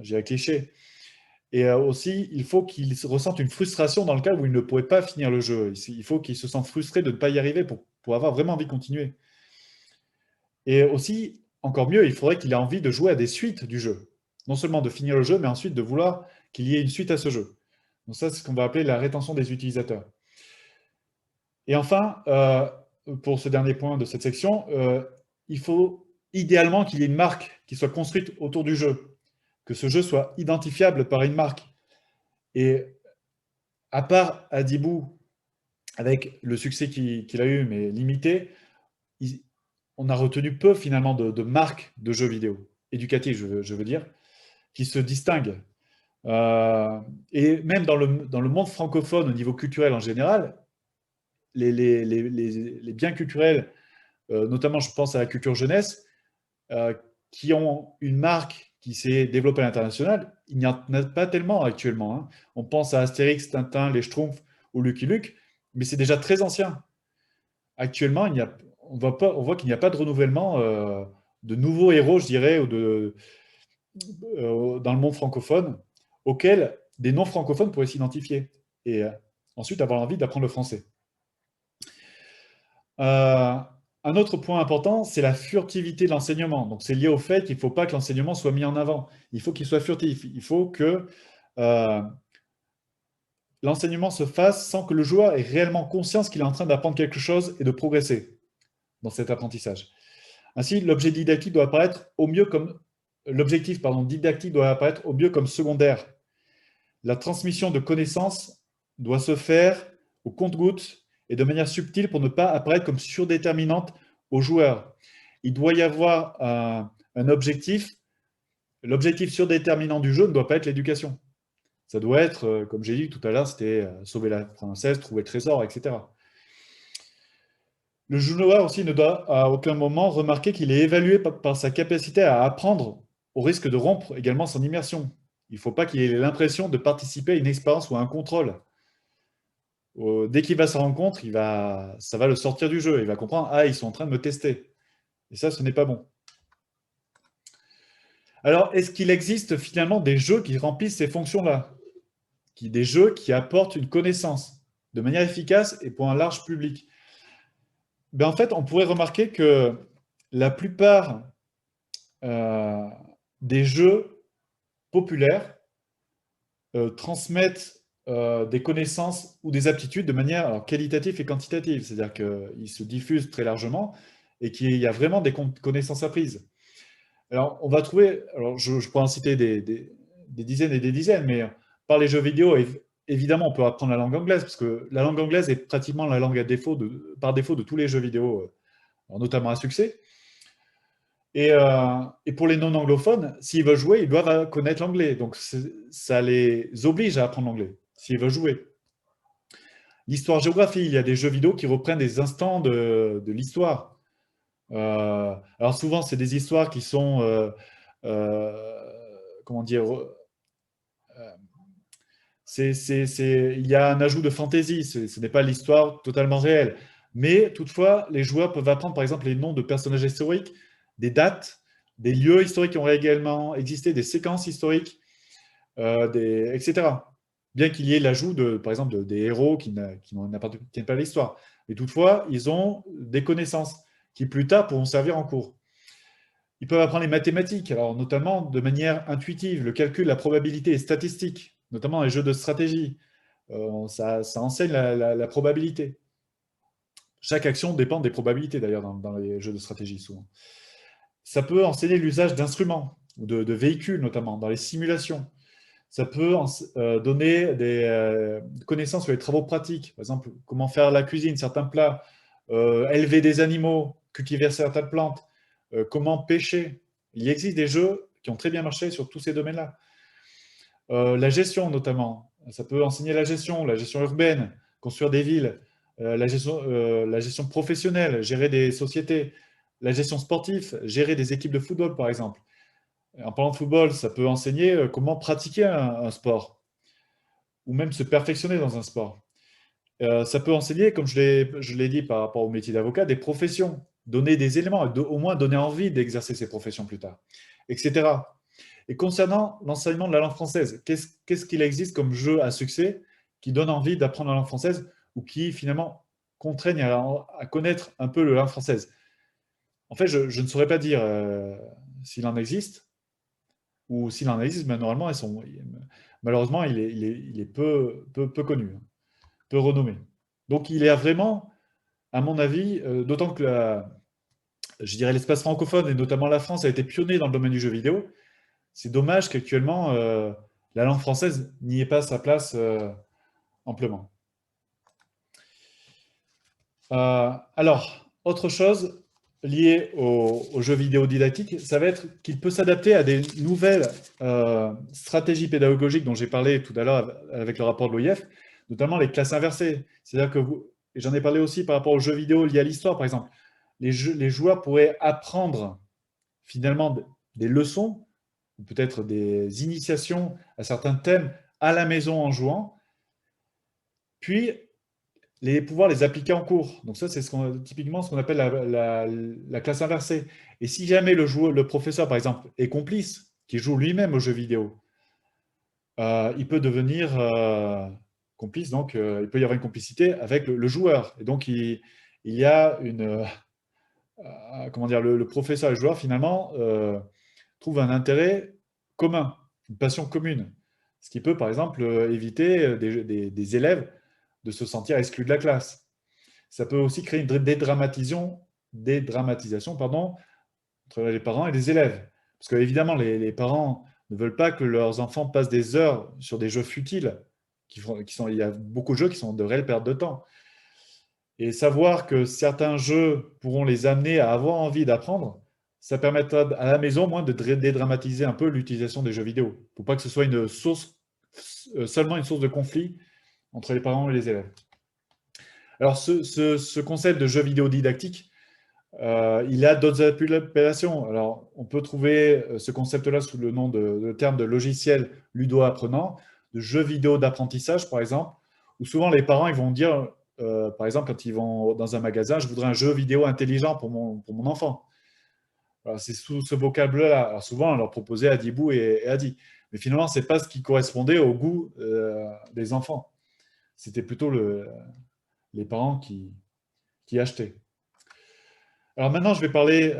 j'ai cliché. Et aussi, il faut qu'il ressente une frustration dans le cas où il ne pourrait pas finir le jeu. Il faut qu'il se sente frustré de ne pas y arriver pour avoir vraiment envie de continuer. Et aussi, encore mieux, il faudrait qu'il ait envie de jouer à des suites du jeu. Non seulement de finir le jeu, mais ensuite de vouloir qu'il y ait une suite à ce jeu. Donc ça, c'est ce qu'on va appeler la rétention des utilisateurs. Et enfin, pour ce dernier point de cette section, il faut idéalement qu'il y ait une marque qui soit construite autour du jeu, que ce jeu soit identifiable par une marque. Et à part Adibou, avec le succès qu'il a eu, mais limité, on a retenu peu finalement de marques de jeux vidéo, éducatifs je veux dire, qui se distinguent. Et même dans le monde francophone, au niveau culturel en général, les biens culturels, notamment je pense à la culture jeunesse, qui ont une marque qui s'est développée à l'international, il n'y en a pas tellement actuellement. Hein. On pense à Astérix, Tintin, les Schtroumpfs ou Lucky Luke, mais c'est déjà très ancien. Actuellement, on voit qu'il n'y a pas de renouvellement de nouveaux héros, je dirais, dans le monde francophone, auxquels des non-francophones pourraient s'identifier et ensuite avoir envie d'apprendre le français. Un autre point important, c'est la furtivité de l'enseignement. Donc, c'est lié au fait qu'il ne faut pas que l'enseignement soit mis en avant. Il faut qu'il soit furtif. Il faut que l'enseignement se fasse sans que le joueur ait réellement conscience qu'il est en train d'apprendre quelque chose et de progresser dans cet apprentissage. Ainsi, l'objectif didactique doit apparaître au mieux comme secondaire. La transmission de connaissances doit se faire au compte-gouttes et de manière subtile pour ne pas apparaître comme surdéterminante aux joueurs. Il doit y avoir un objectif. L'objectif surdéterminant du jeu ne doit pas être l'éducation. Ça doit être, comme j'ai dit tout à l'heure, c'était sauver la princesse, trouver le trésor, etc. Le joueur aussi ne doit à aucun moment remarquer qu'il est évalué par sa capacité à apprendre, au risque de rompre également son immersion. Il ne faut pas qu'il ait l'impression de participer à une expérience ou à un contrôle. Dès qu'il va se rendre compte, ça va le sortir du jeu. Il va comprendre, ah, ils sont en train de me tester. Et ça, ce n'est pas bon. Alors, est-ce qu'il existe finalement des jeux qui remplissent ces fonctions-là? Des jeux qui apportent une connaissance de manière efficace et pour un large public? Ben, en fait, on pourrait remarquer que la plupart des jeux populaires transmettent des connaissances ou des aptitudes de manière qualitative et quantitative. C'est-à-dire qu'ils se diffusent très largement et qu'il y a vraiment des connaissances apprises. Alors, on va trouver, alors je pourrais en citer des dizaines et des dizaines, mais par les jeux vidéo, évidemment, on peut apprendre la langue anglaise, parce que la langue anglaise est pratiquement la langue par défaut de tous les jeux vidéo, notamment à succès. Et pour les non-anglophones, s'ils veulent jouer, ils doivent connaître l'anglais. Donc, ça les oblige à apprendre l'anglais, s'ils veulent jouer. L'histoire-géographie, il y a des jeux vidéo qui reprennent des instants de l'histoire. Alors souvent, c'est des histoires qui sont, comment dire, il y a un ajout de fantaisie, ce n'est pas l'histoire totalement réelle. Mais toutefois, les joueurs peuvent apprendre par exemple les noms de personnages historiques, des dates, des lieux historiques qui ont également existé, des séquences historiques, etc. Bien qu'il y ait l'ajout, par exemple, des héros qui n'appartiennent pas à l'histoire. Mais toutefois, ils ont des connaissances qui plus tard pourront servir en cours. Ils peuvent apprendre les mathématiques, alors notamment de manière intuitive, le calcul, la probabilité et statistique, notamment les jeux de stratégie, ça enseigne la probabilité. Chaque action dépend des probabilités, d'ailleurs, dans les jeux de stratégie, souvent. Ça peut enseigner l'usage d'instruments, ou de véhicules, notamment, dans les simulations. Ça peut donner des connaissances sur les travaux pratiques. Par exemple, comment faire la cuisine, certains plats, élever des animaux, cultiver certaines plantes, comment pêcher. Il existe des jeux qui ont très bien marché sur tous ces domaines-là. La gestion, notamment. Ça peut enseigner la gestion urbaine, construire des villes, la gestion professionnelle, gérer des sociétés, la gestion sportive, gérer des équipes de football, par exemple. En parlant de football, ça peut enseigner comment pratiquer un sport, ou même se perfectionner dans un sport. Ça peut enseigner, comme je l'ai dit par rapport au métier d'avocat, des professions, donner des éléments, au moins donner envie d'exercer ces professions plus tard, etc. Et concernant l'enseignement de la langue française, qu'est-ce qu'il existe comme jeu à succès qui donne envie d'apprendre la langue française ou qui finalement contraignent à connaître un peu la langue française? En fait, je ne saurais pas dire s'il en existe, ou s'il en existe, mais normalement, malheureusement, il est peu connu, hein, peu renommé. Donc, il y a vraiment, à mon avis, d'autant que je dirais l'espace francophone, et notamment la France, a été pionnier dans le domaine du jeu vidéo. C'est dommage qu'actuellement, la langue française n'y ait pas sa place amplement. Alors, autre chose liée aux jeux vidéo didactiques, ça va être qu'il peut s'adapter à des nouvelles stratégies pédagogiques dont j'ai parlé tout à l'heure avec le rapport de l'OIF, notamment les classes inversées. C'est-à-dire que et j'en ai parlé aussi par rapport aux jeux vidéo liés à l'histoire, par exemple. Les joueurs pourraient apprendre finalement des leçons, ou peut-être des initiations à certains thèmes à la maison en jouant, puis pouvoir les appliquer en cours. Donc ça, c'est typiquement ce qu'on appelle la classe inversée. Et si jamais le professeur, par exemple, est complice, qui joue lui-même aux jeux vidéo, il peut devenir complice, donc il peut y avoir une complicité avec le joueur. Et donc il y a comment dire, le professeur et le joueur, finalement, trouvent un intérêt commun, une passion commune. Ce qui peut, par exemple, éviter des élèves de se sentir exclus de la classe. Ça peut aussi créer une dédramatisation entre les parents et les élèves. Parce que, évidemment, les parents ne veulent pas que leurs enfants passent des heures sur des jeux futiles. Il y a beaucoup de jeux qui sont de réelles pertes de temps. Et savoir que certains jeux pourront les amener à avoir envie d'apprendre, ça permettra à la maison, au moins, de dédramatiser un peu l'utilisation des jeux vidéo. Pour pas que ce soit seulement une source de conflit entre les parents et les élèves. Alors, ce concept de jeu vidéo didactique, il a d'autres appellations. Alors, on peut trouver ce concept-là sous le terme de logiciel ludo-apprenant, de jeu vidéo d'apprentissage, par exemple, où souvent les parents ils vont dire, par exemple, quand ils vont dans un magasin, je voudrais un jeu vidéo intelligent pour mon enfant. C'est sous ce vocable-là. Alors souvent, on leur proposait Adibou et Adi. Mais finalement, ce n'est pas ce qui correspondait au goût des enfants. C'était plutôt les parents qui achetaient. Alors maintenant, je vais parler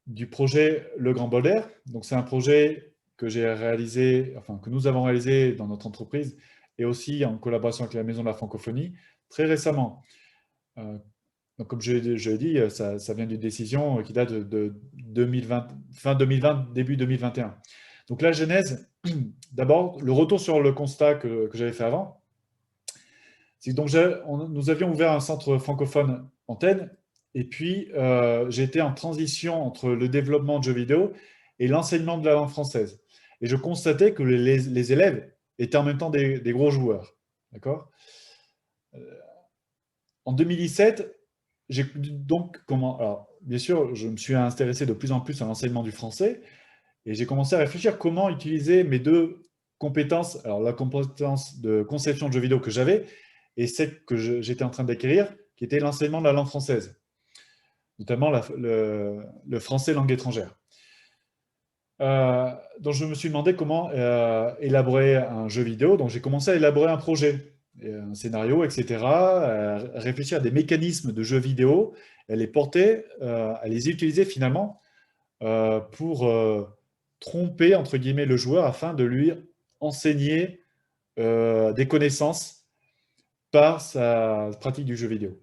du projet Le Grand Bol d'Air. Donc c'est un projet que j'ai réalisé, enfin que nous avons réalisé dans notre entreprise et aussi en collaboration avec la Maison de la Francophonie très récemment. Donc comme je l'ai dit, ça vient d'une décision qui date de 2020, fin 2020, début 2021. Donc la genèse, d'abord, le retour sur le constat que j'avais fait avant. C'est donc nous avions ouvert un centre francophone Antenne, et puis j'ai été en transition entre le développement de jeux vidéo et l'enseignement de la langue française. Et je constatais que les élèves étaient en même temps des gros joueurs. D'accord ? En 2017, j'ai donc alors, bien sûr, je me suis intéressé de plus en plus à l'enseignement du français et j'ai commencé à réfléchir comment utiliser mes deux compétences, alors la compétence de conception de jeux vidéo que j'avais et celle que j'étais en train d'acquérir, qui était l'enseignement de la langue française, notamment le français langue étrangère. Donc je me suis demandé comment élaborer un jeu vidéo. Donc j'ai commencé à élaborer un projet, un scénario, etc. Réfléchir à des mécanismes de jeux vidéo, à les porter, à les utiliser finalement pour tromper entre guillemets le joueur afin de lui enseigner des connaissances par sa pratique du jeu vidéo.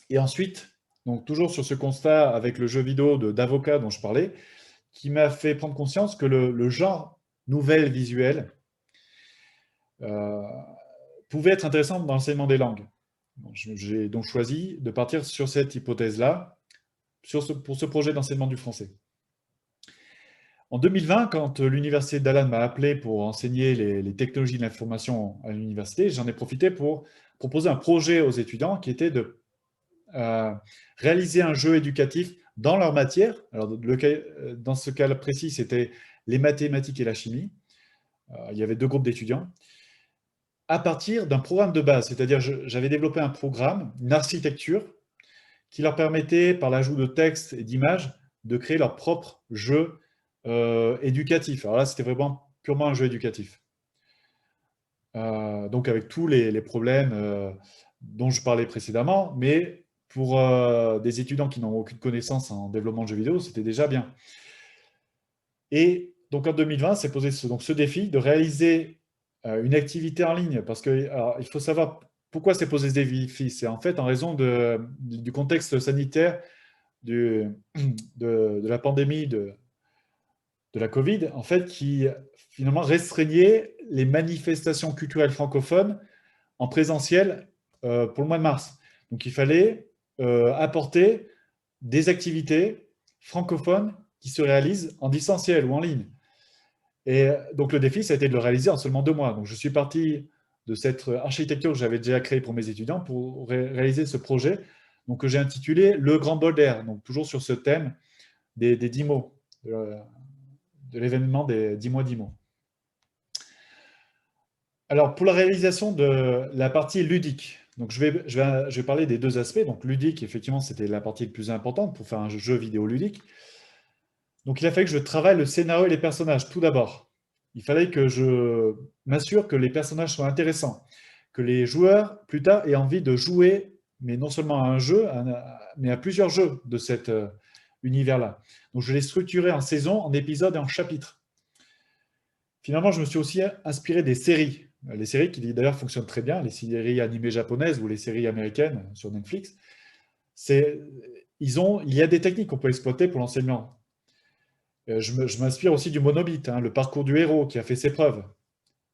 Et ensuite, donc toujours sur ce constat avec le jeu vidéo d'avocat dont je parlais, qui m'a fait prendre conscience que le genre nouvelle visuelle euh, pouvait être intéressant dans l'enseignement des langues. J'ai donc choisi de partir sur cette hypothèse-là pour ce projet d'enseignement du français. En 2020, quand l'université d'Alan m'a appelé pour enseigner les technologies de l'information à l'université, j'en ai profité pour proposer un projet aux étudiants qui était de réaliser un jeu éducatif dans leur matière. Alors, dans ce cas précis, c'était les mathématiques et la chimie. Il y avait 2 groupes d'étudiants. À partir d'un programme de base, c'est-à-dire j'avais développé un programme, une architecture, qui leur permettait, par l'ajout de textes et d'images, de créer leur propre jeu éducatif. Alors là, c'était vraiment purement un jeu éducatif. Donc avec tous les problèmes dont je parlais précédemment, mais pour des étudiants qui n'ont aucune connaissance en développement de jeux vidéo, c'était déjà bien. Et donc en 2020, c'est posé ce défi de réaliser une activité en ligne, parce que alors, il faut savoir pourquoi c'est posé ce défi. C'est en fait en raison du contexte sanitaire de la pandémie de la Covid, en fait, qui finalement restreignait les manifestations culturelles francophones en présentiel pour le mois de mars. Donc il fallait apporter des activités francophones qui se réalisent en distanciel ou en ligne. Et donc le défi, ça a été de le réaliser en seulement 2 mois. Donc je suis parti de cette architecture que j'avais déjà créée pour mes étudiants pour réaliser ce projet, donc que j'ai intitulé Le Grand Bol d'Air, donc toujours sur ce thème des 10 mots, de l'événement des 10 mois 10 mots. Alors, pour la réalisation de la partie ludique, donc je vais parler des 2 aspects. Donc, ludique, effectivement, c'était la partie la plus importante pour faire un jeu vidéo ludique. Donc, il a fallu que je travaille le scénario et les personnages, tout d'abord. Il fallait que je m'assure que les personnages soient intéressants, que les joueurs, plus tard, aient envie de jouer, mais non seulement à un jeu, mais à plusieurs jeux de cet univers-là. Donc, je l'ai structuré en saisons, en épisodes et en chapitres. Finalement, je me suis aussi inspiré des séries. Les séries qui d'ailleurs fonctionnent très bien, les séries animées japonaises ou les séries américaines sur Netflix. Il y a des techniques qu'on peut exploiter pour l'enseignement. Je m'inspire aussi du Monobit, le parcours du héros qui a fait ses preuves.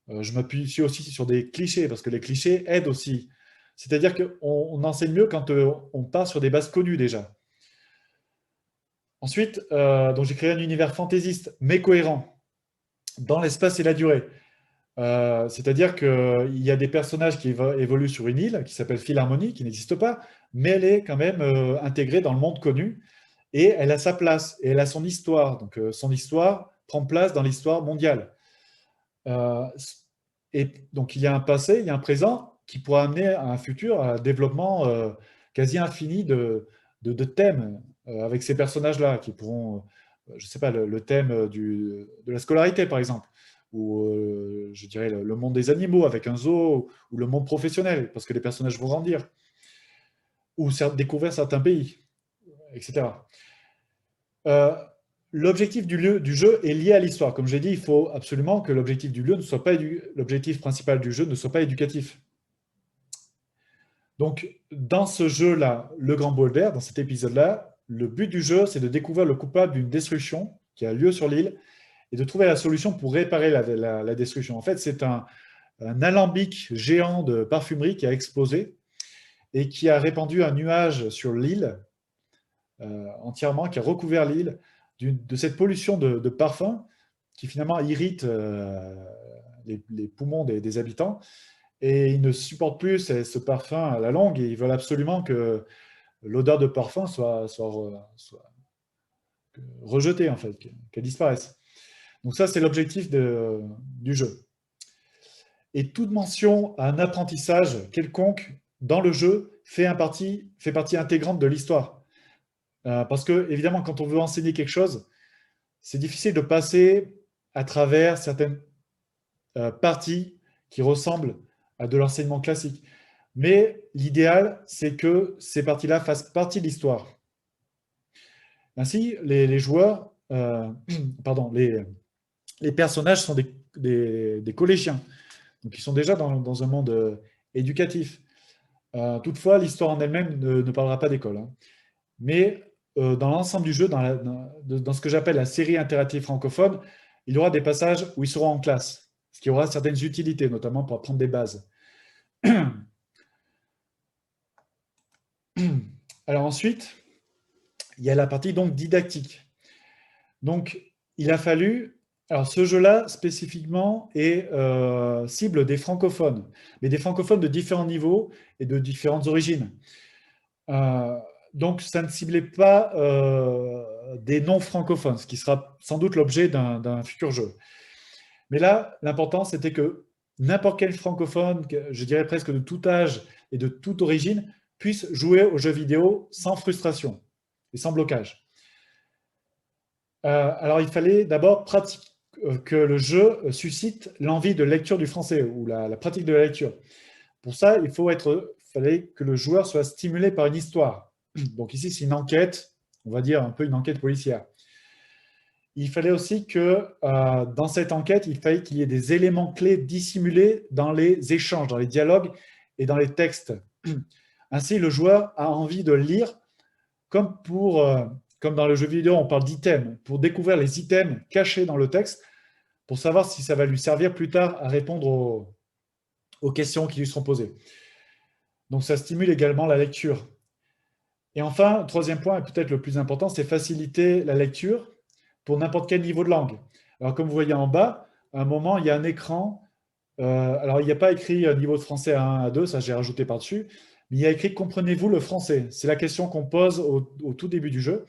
Je m'appuie aussi sur des clichés, parce que les clichés aident aussi. C'est-à-dire qu'on enseigne mieux quand on part sur des bases connues déjà. Ensuite, donc j'ai créé un univers fantaisiste, mais cohérent, dans l'espace et la durée. C'est-à-dire qu'il y a des personnages qui évoluent sur une île qui s'appelle Philharmonie, qui n'existe pas, mais elle est quand même intégrée dans le monde connu et elle a sa place et elle a son histoire. Donc son histoire prend place dans l'histoire mondiale. Et donc il y a un passé, il y a un présent qui pourra amener à un futur, à un développement quasi infini de thèmes avec ces personnages-là qui pourront, je ne sais pas, le thème de la scolarité par exemple, ou je dirais le monde des animaux avec un zoo, ou le monde professionnel, parce que les personnages vont grandir, ou découvrir certains pays, etc. L'objectif du jeu est lié à l'histoire. Comme je l'ai dit, il faut absolument que l'objectif du lieu ne soit pas l'objectif principal du jeu ne soit pas éducatif. Donc, dans ce jeu-là, le Grand Bol d'Air, dans cet épisode-là, le but du jeu, c'est de découvrir le coupable d'une destruction qui a lieu sur l'île et de trouver la solution pour réparer la destruction. En fait, c'est un alambic géant de parfumerie qui a explosé et qui a répandu un nuage sur l'île entièrement, qui a recouvert l'île de cette pollution de parfum qui finalement irrite les poumons des habitants. Et ils ne supportent plus ce parfum à la longue et ils veulent absolument que l'odeur de parfum soit rejetée, en fait, qu'elle disparaisse. Donc ça, c'est l'objectif du jeu. Et toute mention à un apprentissage quelconque dans le jeu fait partie intégrante de l'histoire. Parce que, évidemment, quand on veut enseigner quelque chose, c'est difficile de passer à travers certaines parties qui ressemblent à de l'enseignement classique. Mais l'idéal, c'est que ces parties-là fassent partie de l'histoire. Ainsi, les joueurs, pardon, les personnages sont des collégiens. Donc, ils sont déjà dans un monde éducatif. Toutefois, l'histoire en elle-même ne parlera pas d'école, hein. Mais dans l'ensemble du jeu, dans ce que j'appelle la série interactive francophone, il y aura des passages où ils seront en classe, ce qui aura certaines utilités, notamment pour apprendre des bases. Alors ensuite, il y a la partie donc didactique. Donc, il a fallu... Alors, ce jeu-là, spécifiquement, cible des francophones, mais des francophones de différents niveaux et de différentes origines. Euh, donc, ça ne ciblait pas des non-francophones, ce qui sera sans doute l'objet d'un futur jeu. Mais là, l'important, c'était que n'importe quel francophone, je dirais presque de tout âge et de toute origine, puisse jouer aux jeux vidéo sans frustration et sans blocage. Alors, il fallait d'abord que le jeu suscite l'envie de lecture du français ou la pratique de la lecture. Pour ça, fallait que le joueur soit stimulé par une histoire. Donc ici, c'est une enquête, on va dire un peu une enquête policière. Il fallait aussi que dans cette enquête, il fallait qu'il y ait des éléments clés dissimulés dans les échanges, dans les dialogues et dans les textes. Ainsi, le joueur a envie de lire, comme dans le jeu vidéo, on parle d'items, pour découvrir les items cachés dans le texte, pour savoir si ça va lui servir plus tard à répondre aux questions qui lui seront posées. Donc ça stimule également la lecture. Et enfin, troisième point, et peut-être le plus important, c'est faciliter la lecture pour n'importe quel niveau de langue. Alors comme vous voyez en bas, à un moment, il y a un écran. Alors il n'y a pas écrit niveau de français A1, A2, ça j'ai rajouté par-dessus, mais il y a écrit « Comprenez-vous le français ?» C'est la question qu'on pose au tout début du jeu.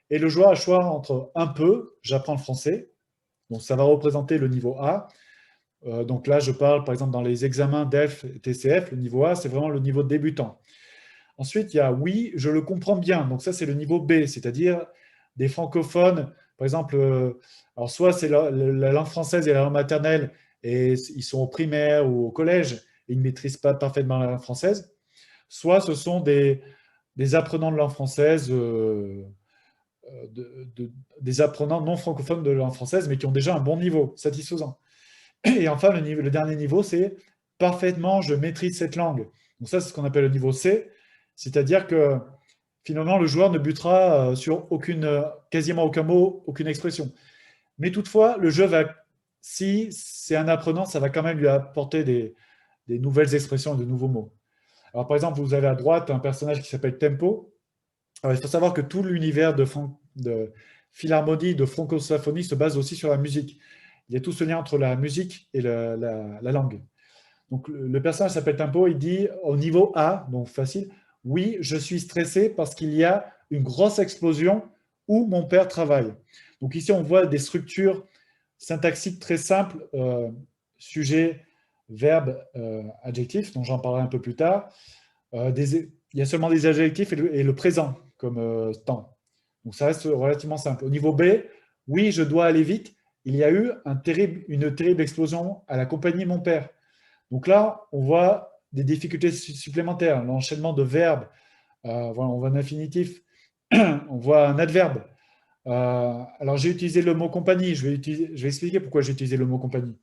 Et le joueur a le choix entre un peu, j'apprends le français, donc ça va représenter le niveau A. Donc là, je parle par exemple dans les examens DELF et TCF, le niveau A, c'est vraiment le niveau débutant. Ensuite, il y a oui, je le comprends bien. Donc ça, c'est le niveau B, c'est-à-dire des francophones, par exemple, alors soit c'est la langue française et la langue maternelle, et ils sont au primaire ou au collège, et ils ne maîtrisent pas parfaitement la langue française, soit ce sont des apprenants de langue française, des apprenants non francophones de langue française, mais qui ont déjà un bon niveau, satisfaisant. Et enfin, le dernier niveau, c'est parfaitement, je maîtrise cette langue. Donc ça, c'est ce qu'on appelle le niveau C, c'est-à-dire que finalement, le joueur ne butera sur quasiment aucun mot, aucune expression. Mais toutefois, le jeu va, si c'est un apprenant, ça va quand même lui apporter des nouvelles expressions et de nouveaux mots. Alors par exemple, vous avez à droite un personnage qui s'appelle Tempo. Alors, il faut savoir que tout l'univers de philharmonie, de francophonie se base aussi sur la musique. Il y a tout ce lien entre la musique et la langue. Donc le personnage s'appelle Tempo, il dit au niveau A, donc facile, oui, je suis stressé parce qu'il y a une grosse explosion où mon père travaille. Donc ici, on voit des structures syntaxiques très simples, sujet, verbe, adjectif, dont j'en parlerai un peu plus tard. Il y a seulement des adjectifs et le présent comme temps. Donc ça reste relativement simple. Au niveau B, oui, je dois aller vite. Il y a eu une terrible explosion à la compagnie Mon Père. Donc là, on voit des difficultés supplémentaires. L'enchaînement de verbes, voilà, on voit un infinitif, on voit un adverbe. Alors j'ai utilisé le mot compagnie, je vais expliquer pourquoi j'ai utilisé le mot compagnie.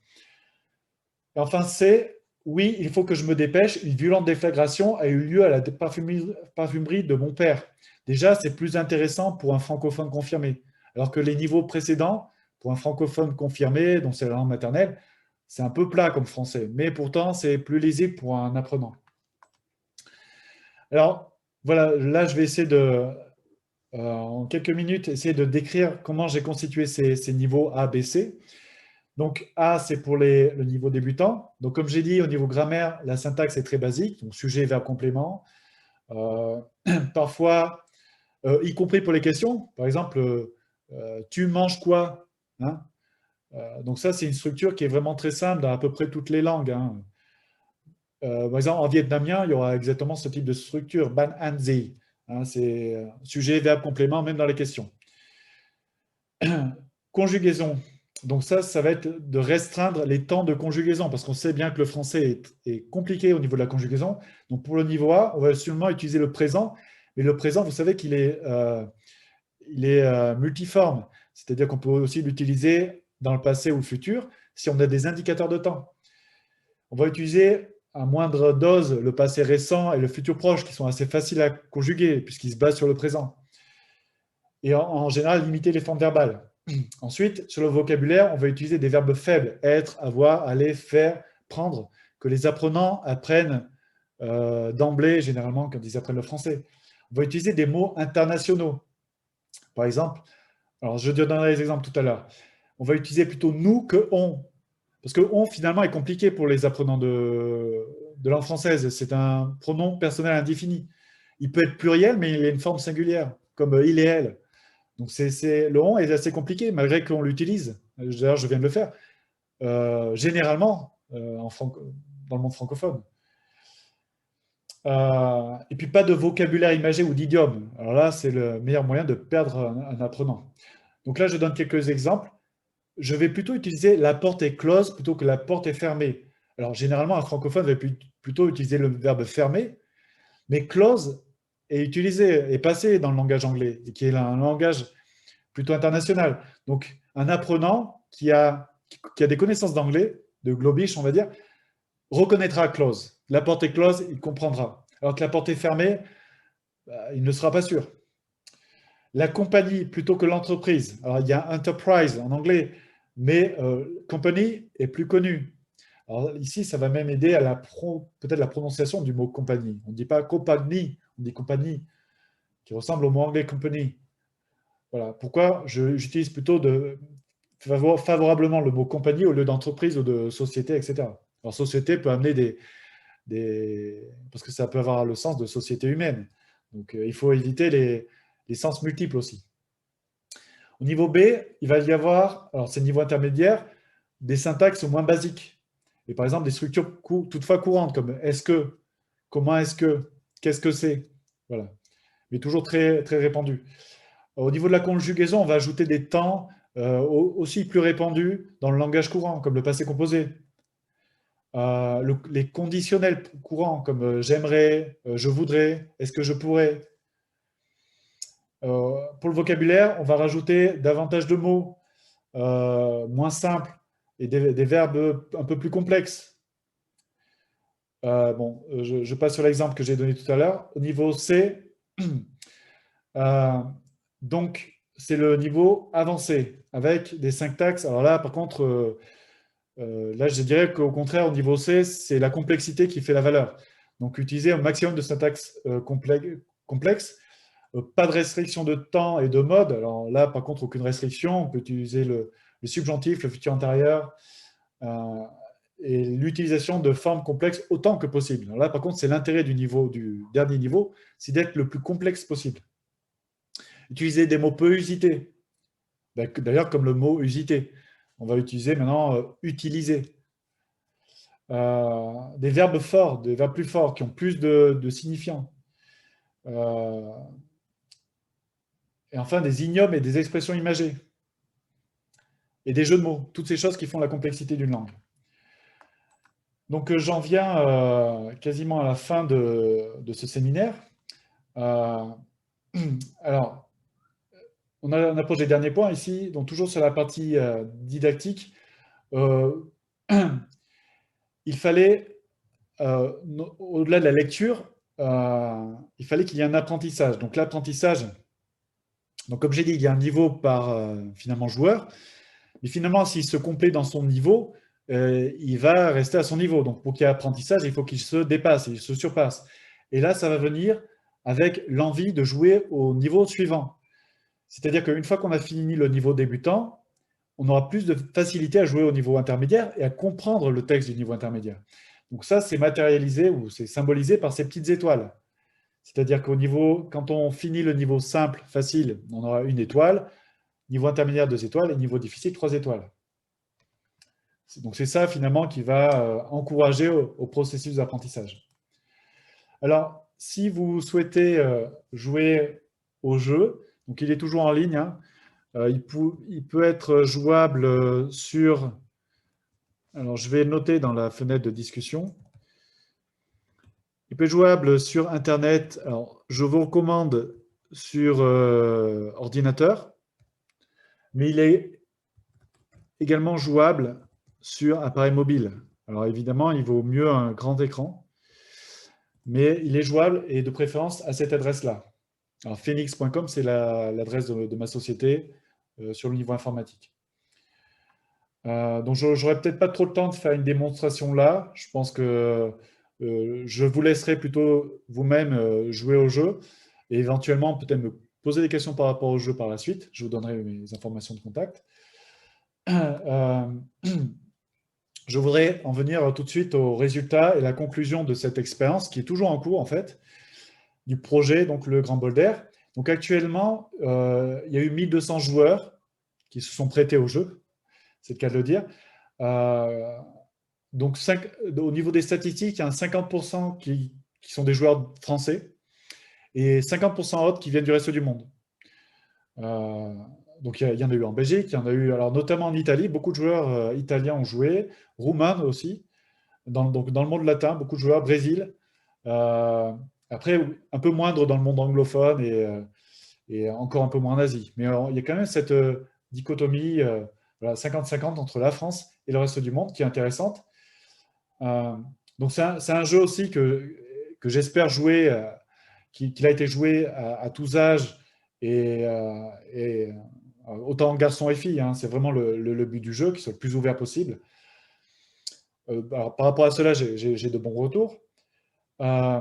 Et enfin, c'est, oui, il faut que je me dépêche, une violente déflagration a eu lieu à la parfumerie de mon père. Déjà, c'est plus intéressant pour un francophone confirmé. Alors que les niveaux précédents, pour un francophone confirmé, dont c'est la langue maternelle, c'est un peu plat comme français, mais pourtant, c'est plus lisible pour un apprenant. Alors, voilà, là, je vais essayer en quelques minutes, essayer de décrire comment j'ai constitué ces niveaux A, B, C. Donc, A, c'est pour le niveau débutant. Donc, comme j'ai dit, au niveau grammaire, la syntaxe est très basique, donc sujet, verbe, complément. Parfois, y compris pour les questions, par exemple, tu manges quoi, hein? Donc ça, c'est une structure qui est vraiment très simple dans à peu près toutes les langues, hein. Par exemple, en vietnamien, il y aura exactement ce type de structure, ban an zi, hein, c'est sujet, verbe, complément, même dans les questions. Conjugaison. Donc ça va être de restreindre les temps de conjugaison, parce qu'on sait bien que le français est compliqué au niveau de la conjugaison. Donc pour le niveau A, on va sûrement utiliser le présent, mais le présent, vous savez qu'il est multiforme, c'est-à-dire qu'on peut aussi l'utiliser dans le passé ou le futur si on a des indicateurs de temps. On va utiliser à moindre dose le passé récent et le futur proche qui sont assez faciles à conjuguer puisqu'ils se basent sur le présent. Et en général, limiter les formes verbales. Ensuite, sur le vocabulaire, on va utiliser des verbes faibles, être, avoir, aller, faire, prendre, que les apprenants apprennent d'emblée, généralement, quand ils apprennent le français. On va utiliser des mots internationaux. Par exemple, alors je donnerai les exemples tout à l'heure. On va utiliser plutôt nous que on. Parce que on, finalement, est compliqué pour les apprenants de langue française. C'est un pronom personnel indéfini. Il peut être pluriel, mais il a une forme singulière, comme il et elle. Donc, le on est assez compliqué, malgré qu'on l'utilise. D'ailleurs, je viens de le faire. Généralement, dans le monde francophone. Et puis, pas de vocabulaire imagé ou d'idiome. Alors là, c'est le meilleur moyen de perdre un apprenant. Donc là, je donne quelques exemples. Je vais plutôt utiliser la porte est close plutôt que la porte est fermée. Alors, généralement, un francophone va plutôt utiliser le verbe fermer, mais close est utilisé, est passé dans le langage anglais, qui est un langage plutôt international. Donc, un apprenant qui a des connaissances d'anglais, de globish, on va dire, reconnaîtra close. La porte est close, il comprendra. Alors que la porte est fermée, il ne sera pas sûr. La compagnie plutôt que l'entreprise. Alors, il y a enterprise en anglais, mais company est plus connu. Alors, ici, ça va même aider à peut-être la prononciation du mot compagnie. On ne dit pas compagnie, on dit compagnie, qui ressemble au mot anglais company. Voilà. Pourquoi j'utilise plutôt favorablement le mot compagnie au lieu d'entreprise ou de société, etc. Alors, société peut amener parce que ça peut avoir le sens de société humaine. Donc, il faut éviter les sens multiples aussi. Au niveau B, il va y avoir, alors c'est le niveau intermédiaire, des syntaxes moins basiques. Et par exemple, des structures toutefois courantes, comme est-ce que, comment est-ce que, qu'est-ce que c'est. Voilà. Mais toujours très, très répandues. Au niveau de la conjugaison, on va ajouter des temps aussi plus répandus dans le langage courant, comme le passé composé. Les conditionnels courants, comme j'aimerais, je voudrais, est-ce que je pourrais. Pour le vocabulaire, on va rajouter davantage de mots, moins simples, et des verbes un peu plus complexes. Je passe sur l'exemple que j'ai donné tout à l'heure. Au niveau C, donc c'est le niveau avancé, avec des syntaxes. Alors là, par contre, là, je dirais qu'au contraire, au niveau C, c'est la complexité qui fait la valeur. Donc, utiliser un maximum de syntaxes complexes. Pas de restriction de temps et de mode. Alors là, par contre, aucune restriction. On peut utiliser le subjonctif, le futur antérieur, et l'utilisation de formes complexes autant que possible. Alors là, par contre, c'est l'intérêt du dernier niveau, c'est d'être le plus complexe possible. Utiliser des mots peu usités. D'ailleurs, comme le mot usité. On va utiliser maintenant utiliser. Des verbes forts, des verbes plus forts, qui ont plus de signifiants. Et enfin, des ignomes et des expressions imagées. Et des jeux de mots. Toutes ces choses qui font la complexité d'une langue. Donc, j'en viens quasiment à la fin de ce séminaire. Alors, on approche des derniers points ici, donc toujours sur la partie didactique. Il fallait, au-delà de la lecture, il fallait qu'il y ait un apprentissage. Donc l'apprentissage, comme j'ai dit, il y a un niveau par finalement joueur, mais finalement, s'il se complaît dans son niveau, il va rester à son niveau. Donc pour qu'il y ait apprentissage, il faut qu'il se dépasse, il se surpasse. Et là, ça va venir avec l'envie de jouer au niveau suivant. C'est-à-dire qu'une fois qu'on a fini le niveau débutant, on aura plus de facilité à jouer au niveau intermédiaire et à comprendre le texte du niveau intermédiaire. Donc ça, c'est matérialisé ou c'est symbolisé par ces petites étoiles. C'est-à-dire quand on finit le niveau simple, facile, on aura 1 étoile, niveau intermédiaire 2 étoiles et niveau difficile 3 étoiles. Donc c'est ça finalement qui va encourager au processus d'apprentissage. Alors, si vous souhaitez jouer au jeu, donc il est toujours en ligne, hein, il peut être jouable sur... Alors, je vais noter dans la fenêtre de discussion. Il peut être jouable sur Internet. Alors, je vous recommande sur ordinateur, mais il est également jouable sur appareil mobile. Alors évidemment, il vaut mieux un grand écran, mais il est jouable et de préférence à cette adresse-là. Alors phoenix.com, c'est l'adresse de ma société sur le niveau informatique. Donc j'aurais peut-être pas trop le temps de faire une démonstration là. Je pense que je vous laisserai plutôt vous-même jouer au jeu et éventuellement peut-être me poser des questions par rapport au jeu par la suite. Je vous donnerai mes informations de contact. Euh, je voudrais en venir tout de suite aux résultats et la conclusion de cette expérience qui est toujours en cours en fait, du projet, donc le Grand Boulder. Donc actuellement, il y a eu 1200 joueurs qui se sont prêtés au jeu, c'est le cas de le dire. Donc au niveau des statistiques, il y a un 50% qui sont des joueurs français et 50% autres qui viennent du reste du monde. Donc il y en a eu en Belgique, il y en a eu alors notamment en Italie, beaucoup de joueurs italiens ont joué, roumains aussi, donc dans le monde latin, beaucoup de joueurs, Brésil. Euh, Après, un peu moindre dans le monde anglophone et encore un peu moins en Asie. Mais il y a quand même cette dichotomie voilà, 50-50 entre la France et le reste du monde qui est intéressante. Euh, donc c'est un jeu aussi que j'espère jouer, qu'il a été joué à tous âges et autant garçons et filles. Hein, c'est vraiment le but du jeu, qu'il soit le plus ouvert possible. Alors, par rapport à cela, j'ai de bons retours. Euh,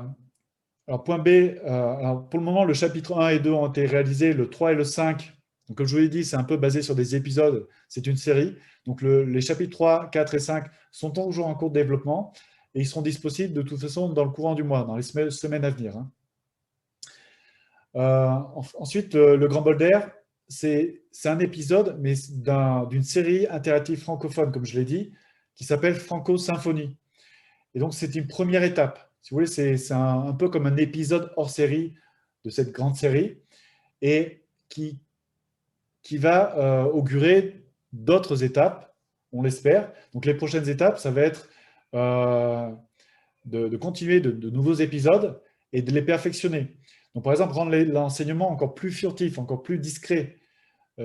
alors, point B, alors pour le moment, le chapitre 1 et 2 ont été réalisés, le 3 et le 5. Donc, comme je vous l'ai dit, c'est un peu basé sur des épisodes, c'est une série. Donc, les chapitres 3, 4 et 5 sont toujours en cours de développement et ils seront disponibles de toute façon dans le courant du mois, dans les semaines à venir. Hein. Ensuite, le Grand Bol d'Air, c'est un épisode, mais d'une série interactive francophone, comme je l'ai dit, qui s'appelle Franco Symphonie. Et donc, c'est une première étape. Si vous voulez, c'est un peu comme un épisode hors série de cette grande série et qui va augurer d'autres étapes, on l'espère. Donc, les prochaines étapes, ça va être de continuer de nouveaux épisodes et de les perfectionner. Donc, par exemple, rendre l'enseignement encore plus furtif, encore plus discret.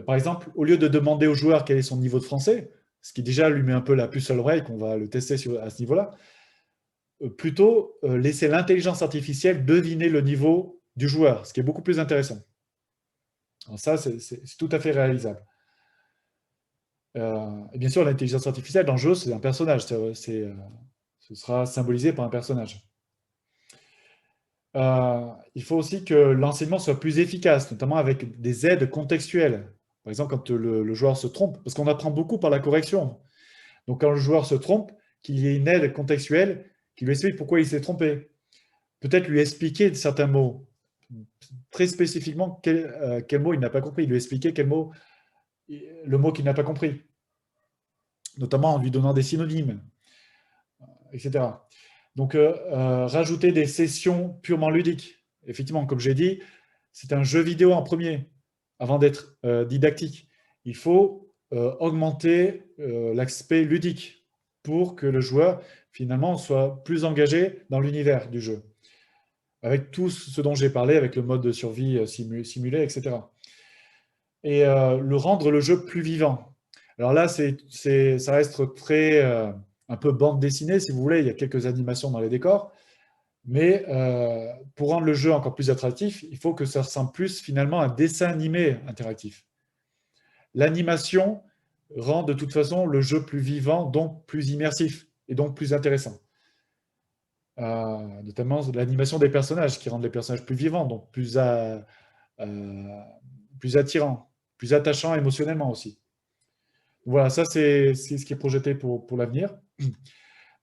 Par exemple, au lieu de demander au joueur quel est son niveau de français, ce qui déjà lui met un peu la puce à l'oreille, qu'on va le tester à ce niveau-là, plutôt laisser l'intelligence artificielle deviner le niveau du joueur, ce qui est beaucoup plus intéressant. Alors ça, c'est tout à fait réalisable. Et bien sûr, l'intelligence artificielle dans le jeu, c'est un personnage. Ce sera symbolisé par un personnage. Il faut aussi que l'enseignement soit plus efficace, notamment avec des aides contextuelles. Par exemple, quand le joueur se trompe, parce qu'on apprend beaucoup par la correction. Donc, quand le joueur se trompe, qu'il y ait une aide contextuelle qui lui explique pourquoi il s'est trompé. Peut-être lui expliquer certains mots, très spécifiquement quel mot il n'a pas compris, lui expliquer le mot qu'il n'a pas compris, notamment en lui donnant des synonymes, etc. Donc, rajouter des sessions purement ludiques. Effectivement, comme j'ai dit, c'est un jeu vidéo en premier, avant d'être didactique. Il faut augmenter l'aspect ludique pour que le joueur, finalement, soit plus engagé dans l'univers du jeu, avec tout ce dont j'ai parlé, avec le mode de survie simulé, etc. Et le rendre le jeu plus vivant. Alors là, ça reste très un peu bande dessinée, si vous voulez. Il y a quelques animations dans les décors. Mais pour rendre le jeu encore plus attractif, il faut que ça ressemble plus finalement à un dessin animé interactif. L'animation rend de toute façon le jeu plus vivant, donc plus immersif et donc plus intéressant. Notamment l'animation des personnages qui rendent les personnages plus vivants, donc plus attirants, plus attachants émotionnellement aussi. Voilà, ça c'est ce qui est projeté pour l'avenir.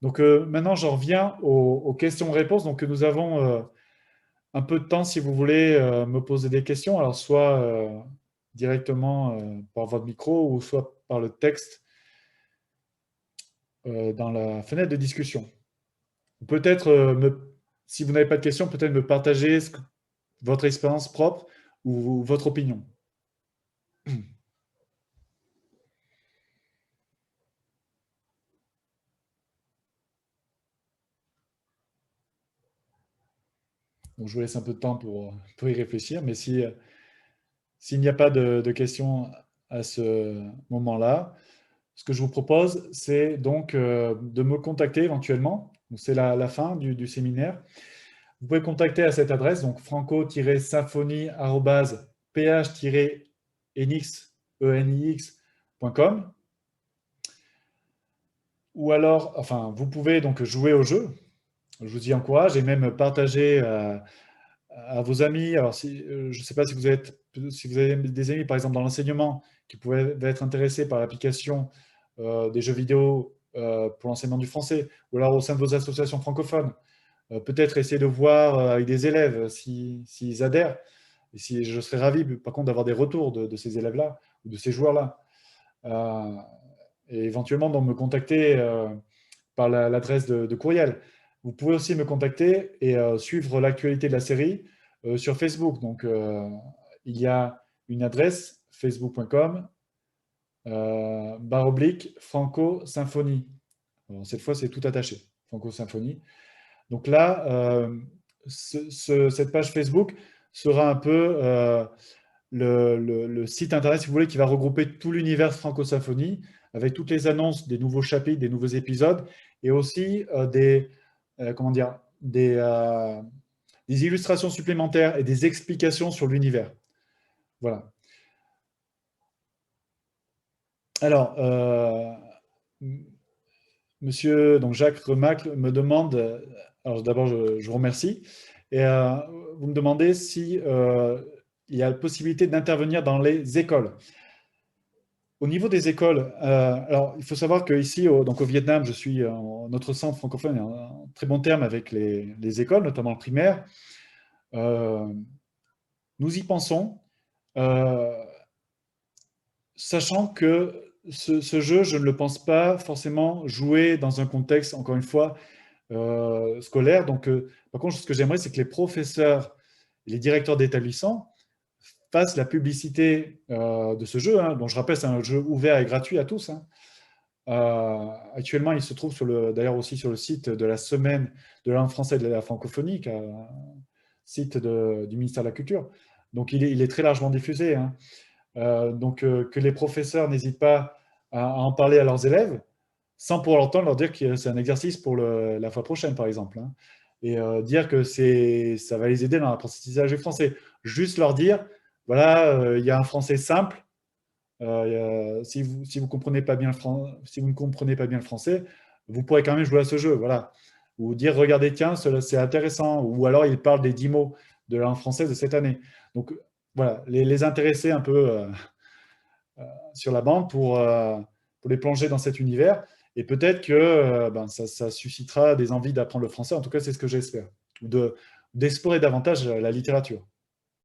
Donc maintenant, j'en reviens aux questions-réponses. Donc nous avons un peu de temps si vous voulez me poser des questions, alors soit directement par votre micro ou soit par le texte dans la fenêtre de discussion. Peut-être, si vous n'avez pas de questions, peut-être me partager votre expérience propre ou votre opinion. Donc, je vous laisse un peu de temps pour y réfléchir, mais s'il n'y a pas de questions à ce moment-là, ce que je vous propose, c'est donc de me contacter éventuellement. C'est la fin du séminaire. Vous pouvez me contacter à cette adresse, donc franco-symphonie@ph-enix.com. Ou alors, enfin, vous pouvez donc jouer au jeu. Je vous y encourage et même partager à vos amis. Alors, je ne sais pas si si vous avez des amis, par exemple, dans l'enseignement, qui pourraient être intéressés par l'application des jeux vidéo pour l'enseignement du français, ou alors au sein de vos associations francophones. Peut-être essayer de voir avec des élèves s'ils adhèrent. Et si, je serais ravi, par contre, d'avoir des retours de ces élèves-là ou de ces joueurs-là. Euh, et éventuellement, donc, me contacter par l'adresse de courriel. Vous pouvez aussi me contacter et suivre l'actualité de la série sur Facebook. Donc, il y a une adresse facebook.com /Franco Symphonie. Alors, cette fois, c'est tout attaché, Franco Symphonie. Donc là, cette page Facebook sera un peu le site internet, si vous voulez, qui va regrouper tout l'univers Franco-Symphonie, avec toutes les annonces des nouveaux chapitres, des nouveaux épisodes, et aussi comment dire, des illustrations supplémentaires et des explications sur l'univers. Voilà. Alors, monsieur donc Jacques Remacle me demande, alors d'abord je vous remercie, et vous me demandez si il y a la possibilité d'intervenir dans les écoles. Au niveau des écoles, alors il faut savoir qu'ici, donc au Vietnam, je suis notre centre francophone est en très bon terme avec les écoles, notamment le primaire. Nous y pensons, sachant que ce jeu, je ne le pense pas forcément jouer dans un contexte, encore une fois, scolaire. Donc, par contre, ce que j'aimerais, c'est que les professeurs et les directeurs d'établissement fassent la publicité de ce jeu, hein, dont je rappelle, c'est un jeu ouvert et gratuit à tous. Hein. Actuellement, il se trouve d'ailleurs aussi sur le site de la Semaine de la langue française et de la francophonie, un site du ministère de la Culture. Donc, il est très largement diffusé. Hein. Donc, que les professeurs n'hésitent pas à en parler à leurs élèves, sans pour autant leur dire que c'est un exercice pour la fois prochaine, par exemple. Hein. Et dire que ça va les aider dans l'apprentissage du français. Juste leur dire, voilà, il y a un français simple. Si vous ne comprenez pas bien le français, vous pourrez quand même jouer à ce jeu. Voilà. Ou dire, regardez, tiens, c'est intéressant. Ou alors, il parle des 10 mots de la langue française de cette année. Donc, voilà, les intéresser un peu sur la bande pour les plonger dans cet univers. Et peut-être que ça suscitera des envies d'apprendre le français. En tout cas, c'est ce que j'espère. Ou d'explorer davantage la littérature.